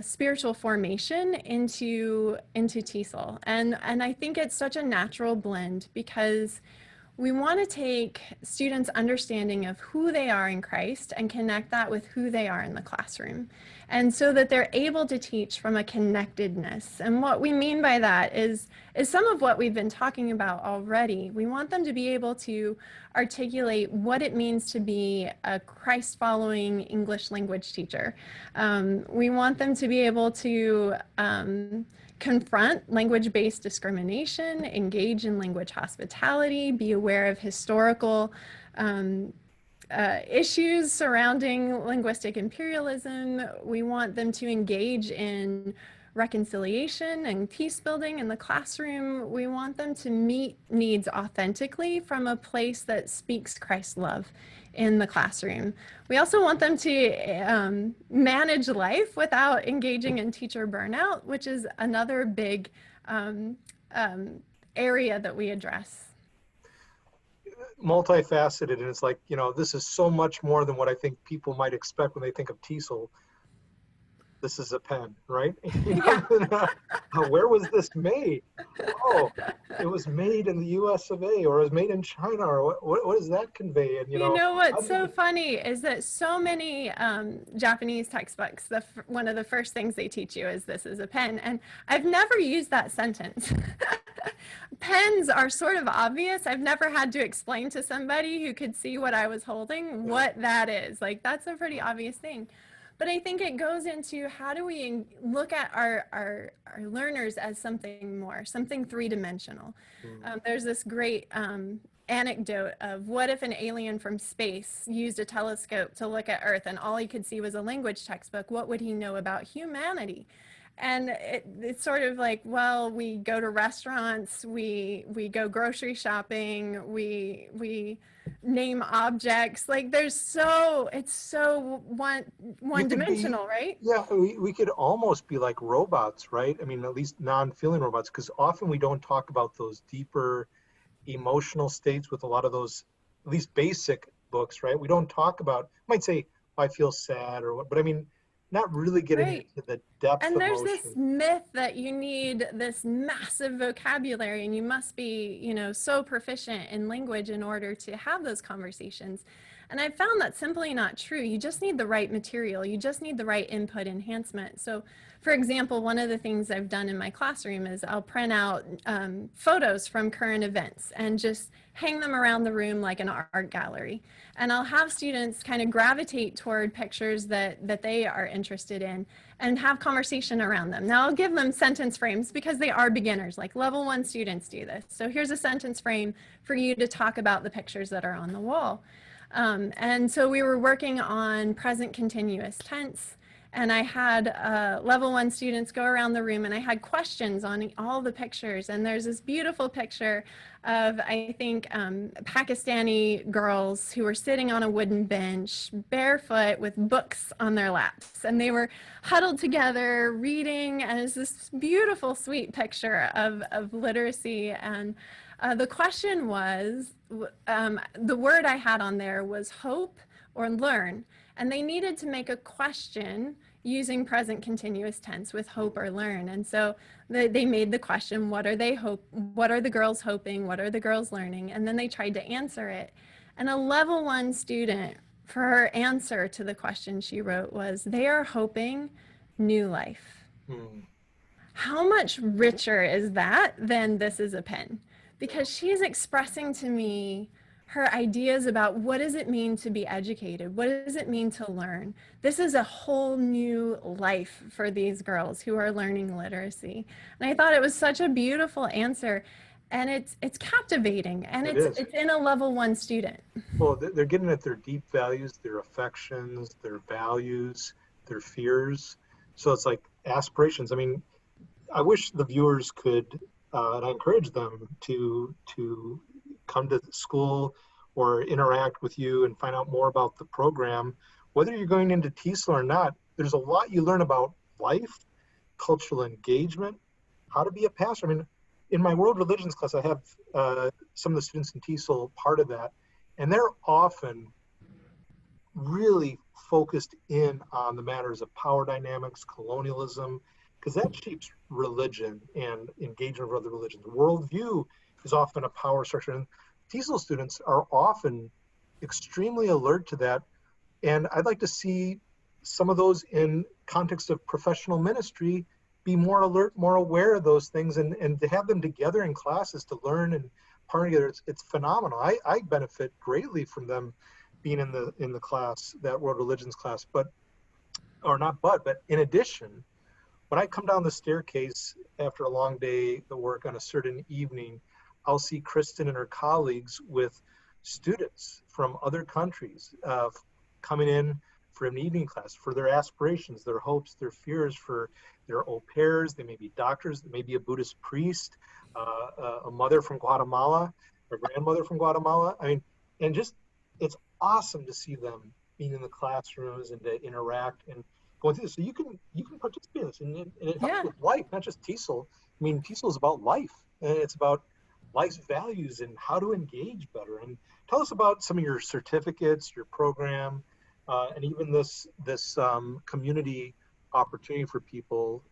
Speaker 2: spiritual formation into TESOL. And I think it's such a natural blend because we want to take students' understanding of who they are in Christ and connect that with who they are in the classroom. And so that they're able to teach from a connectedness. And what we mean by that is some of what we've been talking about already. We want them to be able to articulate what it means to be a Christ-following English language teacher. We want them to be able to confront language-based discrimination, engage in language hospitality, be aware of historical issues surrounding linguistic imperialism. We want them to engage in reconciliation and peace building in the classroom. We want them to meet needs authentically from a place that speaks Christ's love in the classroom. We also want them to manage life without engaging in teacher burnout, which is another big area that we address.
Speaker 1: Multifaceted, and it's like, this is so much more than what I think people might expect when they think of TESOL. This is a pen, right? Where was this made? Oh, it was made in the US of A, or it was made in China, or what does that convey? And
Speaker 2: you know what's so funny is that so many Japanese textbooks, one of the first things they teach you is this is a pen. And I've never used that sentence. Pens are sort of obvious. I've never had to explain to somebody who could see what I was holding what that is. Like, that's a pretty obvious thing. But I think it goes into how do we look at our learners as something more, something three-dimensional. There's this great anecdote of what if an alien from space used a telescope to look at Earth and all he could see was a language textbook? What would he know about humanity? And it's sort of like, well, we go to restaurants, we go grocery shopping, we name objects. Like it's so one dimensional, right?
Speaker 1: Yeah, we could almost be like robots, right? I mean, at least non-feeling robots, because often we don't talk about those deeper emotional states with a lot of those, at least basic books, right? We don't talk about, might say, I feel sad or what, but I mean, not really getting into the depth of emotion.
Speaker 2: And there's this myth that you need this massive vocabulary and you must be, so proficient in language in order to have those conversations. And I found that simply not true. You just need the right material. You just need the right input enhancement. So, for example, one of the things I've done in my classroom is I'll print out photos from current events and just hang them around the room like an art gallery. And I'll have students kind of gravitate toward pictures that they are interested in and have conversation around them. Now I'll give them sentence frames because they are beginners, like level 1 students do this. So here's a sentence frame for you to talk about the pictures that are on the wall. And so we were working on present continuous tense And I had level 1 students go around the room, and I had questions on all the pictures. And there's this beautiful picture of, I think, Pakistani girls who were sitting on a wooden bench, barefoot, with books on their laps. And they were huddled together, reading, and it's this beautiful, sweet picture of literacy. And the question was, the word I had on there was hope or learn. And they needed to make a question using present continuous tense with hope or learn. And so they made the question, what are the girls hoping? What are the girls learning? And then they tried to answer it. And a level 1 student, for her answer to the question she wrote was, they are hoping new life. How much richer is that than this is a pen? Because she's expressing to me her ideas about what does it mean to be educated? What does it mean to learn? This is a whole new life for these girls who are learning literacy. And I thought it was such a beautiful answer. And it's captivating, and it's in a level 1 student.
Speaker 1: Well, they're getting at their deep values, their affections, their values, their fears. So it's like aspirations. I mean, I wish the viewers could, and I encourage them to come to school or interact with you and find out more about the program. Whether you're going into TESOL or not, there's a lot you learn about life, cultural engagement, how to be a pastor. I mean, in my world religions class, I have some of the students in TESOL part of that, and they're often really focused in on the matters of power dynamics, colonialism, because that shapes religion and engagement with other religions. Worldview is often a power structure, and TESOL students are often extremely alert to that. And I'd like to see some of those in context of professional ministry be more alert, more aware of those things, and to have them together in classes to learn and partner together. It's phenomenal. I benefit greatly from them being in the class, that world religions class, but in addition, when I come down the staircase after a long day of work on a certain evening, I'll see Kristyn and her colleagues with students from other countries coming in for an evening class, for their aspirations, their hopes, their fears, for their au pairs. They may be doctors, they may be a Buddhist priest, a mother from Guatemala, or grandmother from Guatemala. I mean, and just, it's awesome to see them being in the classrooms and to interact and going through this. So you can participate in this, and it helps with life, not just TESOL. I mean, TESOL is about life, and it's about life's values and how to engage better. And tell us about some of your certificates, your program, and even this community opportunity for people,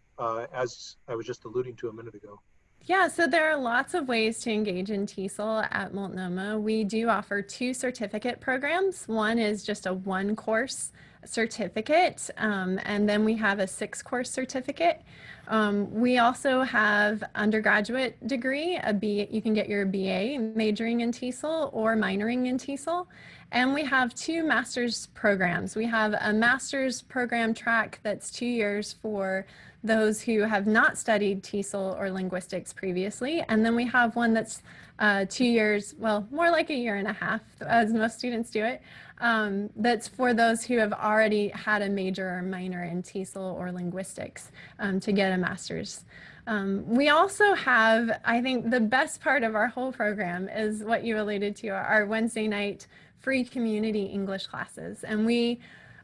Speaker 1: as I was just alluding to a minute ago.
Speaker 2: Yeah, so there are lots of ways to engage in TESOL at Multnomah. We do offer 2 certificate programs. One is just a 1-course certificate, and then we have a 6-course certificate. We also have undergraduate degree, you can get your BA majoring in TESOL or minoring in TESOL. And we have 2 master's programs. We have a master's program track that's 2 years for those who have not studied TESOL or linguistics previously. And then we have one that's 2 years, well, more like a year and a half, as most students do it. That's for those who have already had a major or minor in TESOL or linguistics to get a master's. We also have, I think the best part of our whole program is what you alluded to, our Wednesday night free community English classes. And we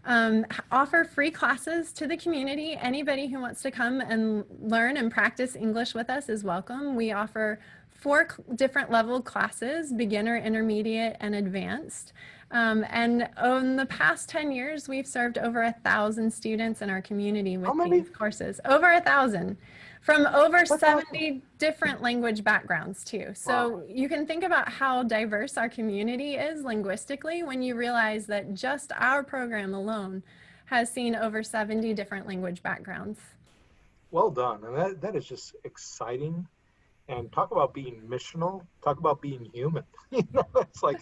Speaker 2: offer free classes to the community. Anybody who wants to come and learn and practice English with us is welcome. We offer 4 different level classes: beginner, intermediate, and advanced. And in the past 10 years, we've served over 1,000 students in our community with these courses. Over 1,000. From over 70 different language backgrounds too. So you can think about how diverse our community is linguistically when you realize that just our program alone has seen over 70 different language backgrounds.
Speaker 1: Well done. And that is just exciting. And talk about being missional, talk about being human. It's like,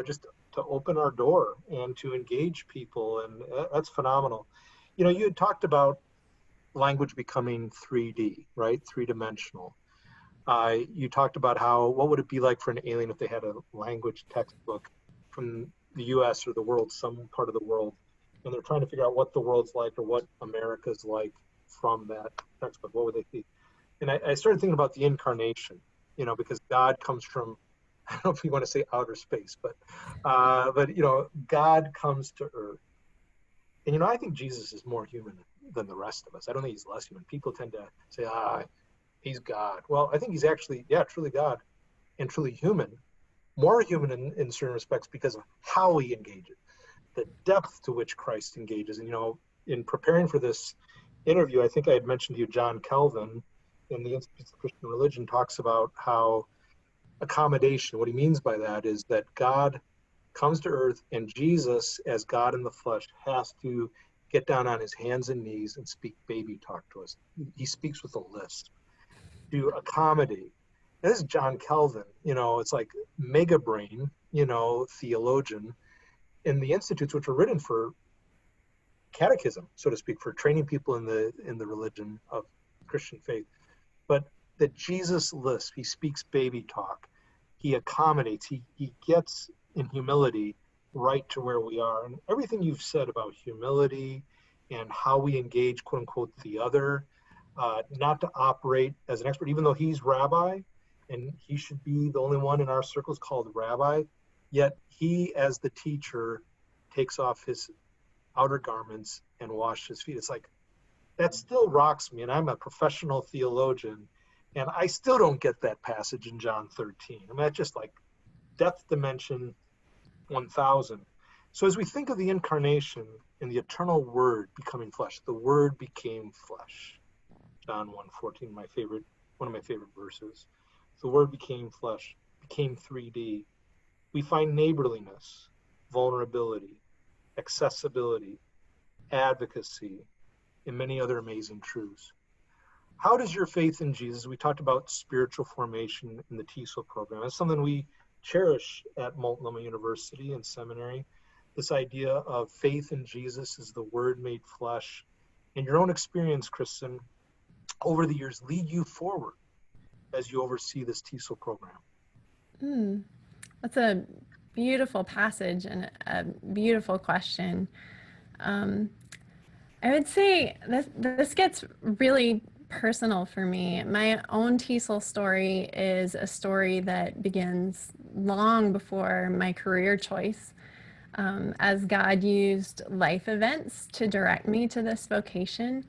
Speaker 1: just to open our door and to engage people. And that's phenomenal. You had talked about language becoming 3D, right? 3-dimensional. You talked about what would it be like for an alien if they had a language textbook from the US or the world, some part of the world, and they're trying to figure out what the world's like or what America's like from that textbook. What would they see? And I started thinking about the incarnation, because God comes from, I don't know if you want to say outer space, but God comes to earth. And I think Jesus is more human than the rest of us. I don't think he's less human. People tend to say, he's God. Well, I think he's actually, truly God and truly human, more human in certain respects because of how he engages, the depth to which Christ engages. And, in preparing for this interview, I think I had mentioned to you John Calvin in the Institutes of Christian Religion talks about how accommodation, what he means by that is that God comes to earth and Jesus, as God in the flesh, has to get down on his hands and knees and speak baby talk to us. He speaks with a lisp to accommodate. And this is John Calvin, it's like mega brain, theologian in the institutes, which were written for catechism, so to speak, for training people in the religion of Christian faith. But that Jesus lisp, he speaks baby talk, he accommodates, he gets in humility right to where we are. And everything you've said about humility and how we engage, quote unquote, the other, not to operate as an expert, even though he's rabbi and he should be the only one in our circles called rabbi, yet he, as the teacher, takes off his outer garments and washes his feet. It's like, that still rocks me. And I'm a professional theologian, and I still don't get that passage in John 13. I mean, that's just like depth dimension 1000. So as we think of the incarnation and the eternal word becoming flesh, the word became flesh. John 1:14, one of my favorite verses. The word became flesh, became 3D. We find neighborliness, vulnerability, accessibility, advocacy, and many other amazing truths. How does your faith in Jesus, we talked about spiritual formation in the TESOL program. That's something we cherish at Multnomah University and seminary. This idea of faith in Jesus as the word made flesh. And your own experience, Kristyn, over the years lead you forward as you oversee this TESOL program?
Speaker 2: That's a beautiful passage and a beautiful question. I would say this gets really personal for me. My own TESOL story is a story that begins long before my career choice, as God used life events to direct me to this vocation.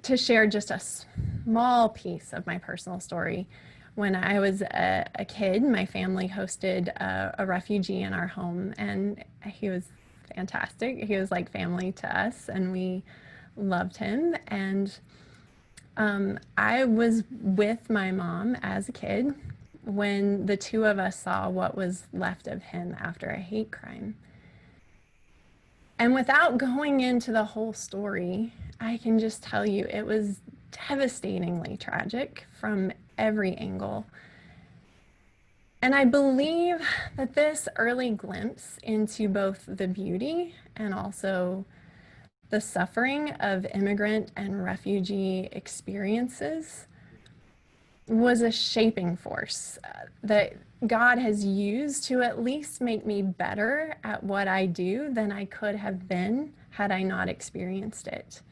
Speaker 2: To share just a small piece of my personal story, when I was a kid, my family hosted a refugee in our home, and he was fantastic. He was like family to us, and we loved him. And I was with my mom as a kid when the two of us saw what was left of him after a hate crime. And without going into the whole story, I can just tell you it was devastatingly tragic from every angle. And I believe that this early glimpse into both the beauty and also the suffering of immigrant and refugee experiences was a shaping force that God has used to at least make me better at what I do than I could have been had I not experienced it.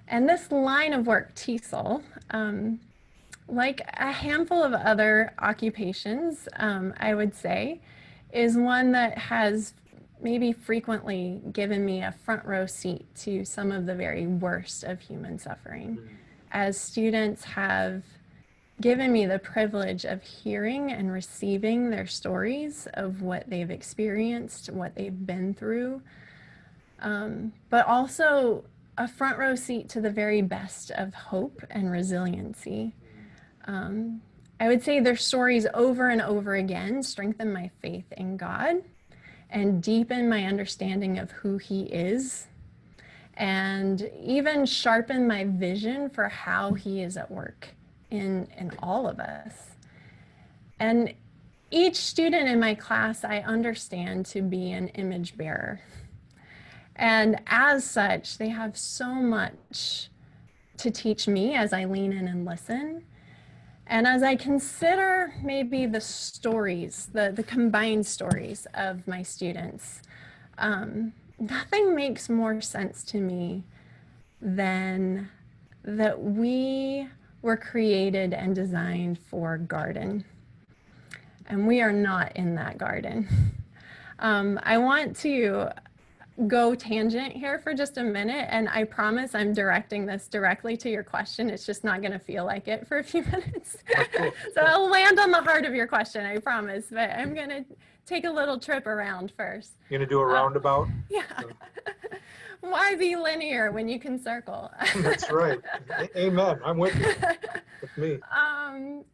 Speaker 2: And this line of work, TESOL, like a handful of other occupations, I would say, is one that has maybe frequently given me a front row seat to some of the very worst of human suffering. As students have given me the privilege of hearing and receiving their stories of what they've experienced, what they've been through, but also a front row seat to the very best of hope and resiliency. I would say their stories over and over again strengthen my faith in God and deepen my understanding of who He is, and even sharpen my vision for how He is at work in all of us. And each student in my class I understand to be an image bearer. And as such, they have so much to teach me as I lean in and listen. And as I consider maybe the stories, the combined stories of my students, nothing makes more sense to me than that we were created and designed for garden, and we are not in that garden. I want to go tangent here for just a minute, and I promise I'm directing this directly to your question. It's just not going to feel like it for a few minutes. So I'll land on the heart of your question, I promise, but I'm going to take a little trip around first.
Speaker 1: You're going to do a roundabout?
Speaker 2: Yeah. Why be linear when you can circle?
Speaker 1: That's right. Amen. I'm with you. With me.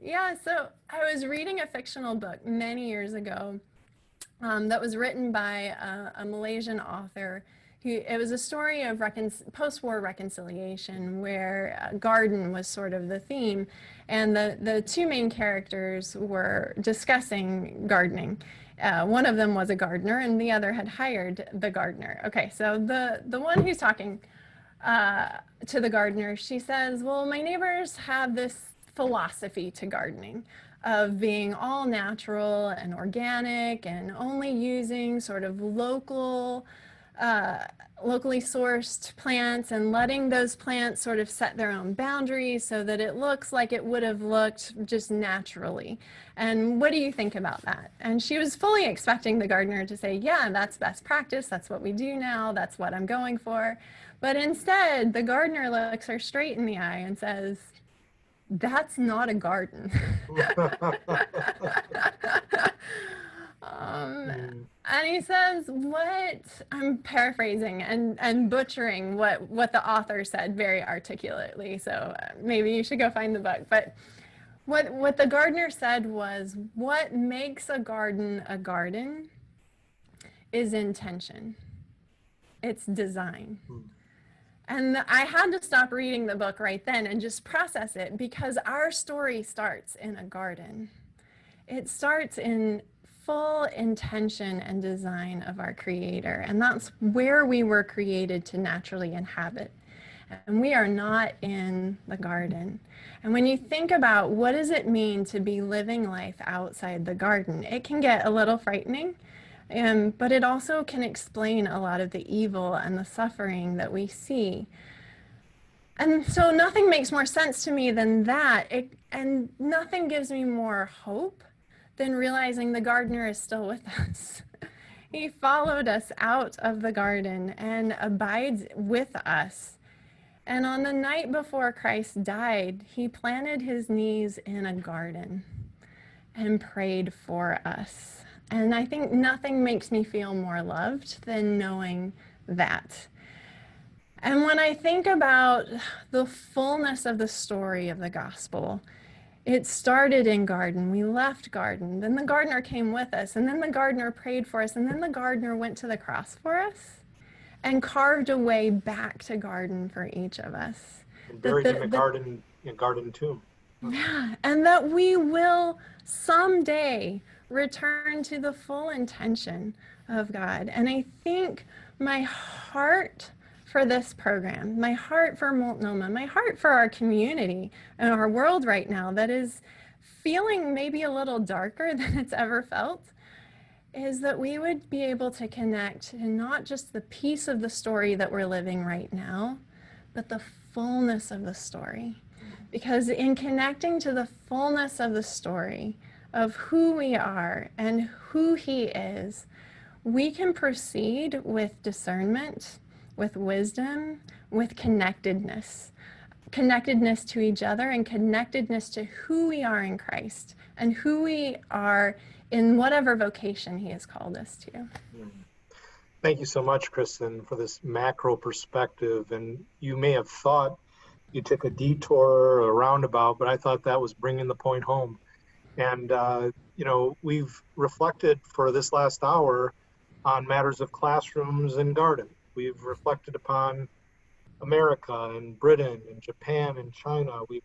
Speaker 2: Yeah, so I was reading a fictional book many years ago that was written by a Malaysian author. It was a story of post-war reconciliation where garden was sort of the theme, and the two main characters were discussing gardening. One of them was a gardener, and the other had hired the gardener. Okay, so the one who's talking to the gardener, she says, well, my neighbors have this philosophy to gardening of being all natural and organic and only using sort of locally sourced plants and letting those plants sort of set their own boundaries so that it looks like it would have looked just naturally. And what do you think about that? And she was fully expecting the gardener to say, yeah, that's best practice. That's what we do now. That's what I'm going for. But instead, the gardener looks her straight in the eye and says, that's not a garden. And he says, what, I'm paraphrasing and butchering what the author said very articulately, so maybe you should go find the book. But what the gardener said was, what makes a garden is intention. It's design. And I had to stop reading the book right then and just process it, because our story starts in a garden. It starts in full intention and design of our Creator, and that's where we were created to naturally inhabit. And we are not in the garden. And when you think about what does it mean to be living life outside the garden, it can get a little frightening. But it also can explain a lot of the evil and the suffering that we see. And so nothing makes more sense to me than that. And nothing gives me more hope than realizing the gardener is still with us. He followed us out of the garden and abides with us. And on the night before Christ died, he planted his knees in a garden and prayed for us. And I think nothing makes me feel more loved than knowing that. And when I think about the fullness of the story of the gospel, it started in garden. We left garden. Then the gardener came with us, and then the gardener prayed for us, and then the gardener went to the cross for us and carved a way back to garden for each of us.
Speaker 1: And buried in a garden tomb.
Speaker 2: Yeah, and that we will someday return to the full intention of God. And I think my heart for this program, my heart for Multnomah, my heart for our community and our world right now that is feeling maybe a little darker than it's ever felt, is that we would be able to connect to not just the piece of the story that we're living right now, but the fullness of the story. Because in connecting to the fullness of the story of who we are and who he is, we can proceed with discernment, with wisdom, with connectedness to each other and connectedness to who we are in Christ and who we are in whatever vocation he has called us to.
Speaker 1: Thank you so much, Kristyn, for this macro perspective. And you may have thought you took a detour or a roundabout, but I thought that was bringing the point home. And, we've reflected for this last hour on matters of classrooms and garden. We've reflected upon America and Britain and Japan and China. We've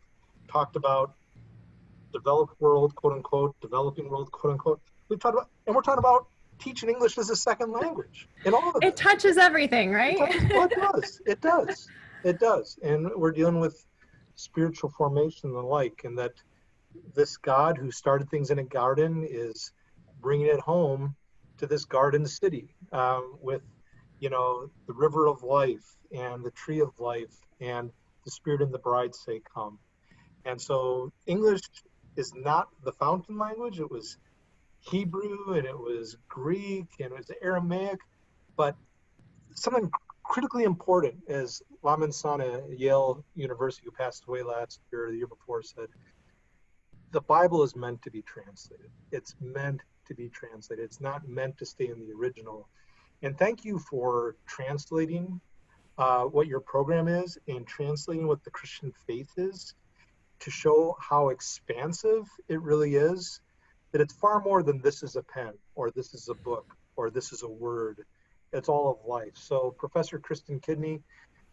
Speaker 1: talked about developed world, quote unquote, developing world, quote unquote. We're talking about teaching English as a second language. And all of
Speaker 2: it touches everything, right?
Speaker 1: It does. And we're dealing with spiritual formation and the like, and that this God who started things in a garden is bringing it home to this garden city with the river of life and the tree of life and the Spirit and the bride say come. And so English is not the fountain language. It was Hebrew and it was Greek and it was Aramaic, but something critically important, as Lamin San at Yale University, who passed away last year or the year before, said, the Bible is meant to be translated. It's meant to be translated. It's not meant to stay in the original. And thank you for translating what your program is and translating what the Christian faith is to show how expansive it really is, that it's far more than this is a pen or this is a book or this is a word. It's all of life. So Professor Kristyn Kidney,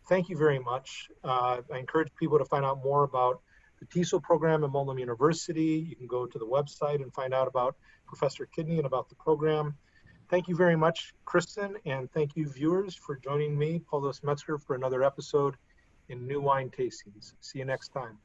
Speaker 1: thank you very much. I encourage people to find out more about the TESOL program at Multnomah University. You can go to the website and find out about Professor Kidney and about the program. Thank you very much, Kristyn, and thank you, viewers, for joining me, Louis Metzger, for another episode in New Wine Tastings. See you next time.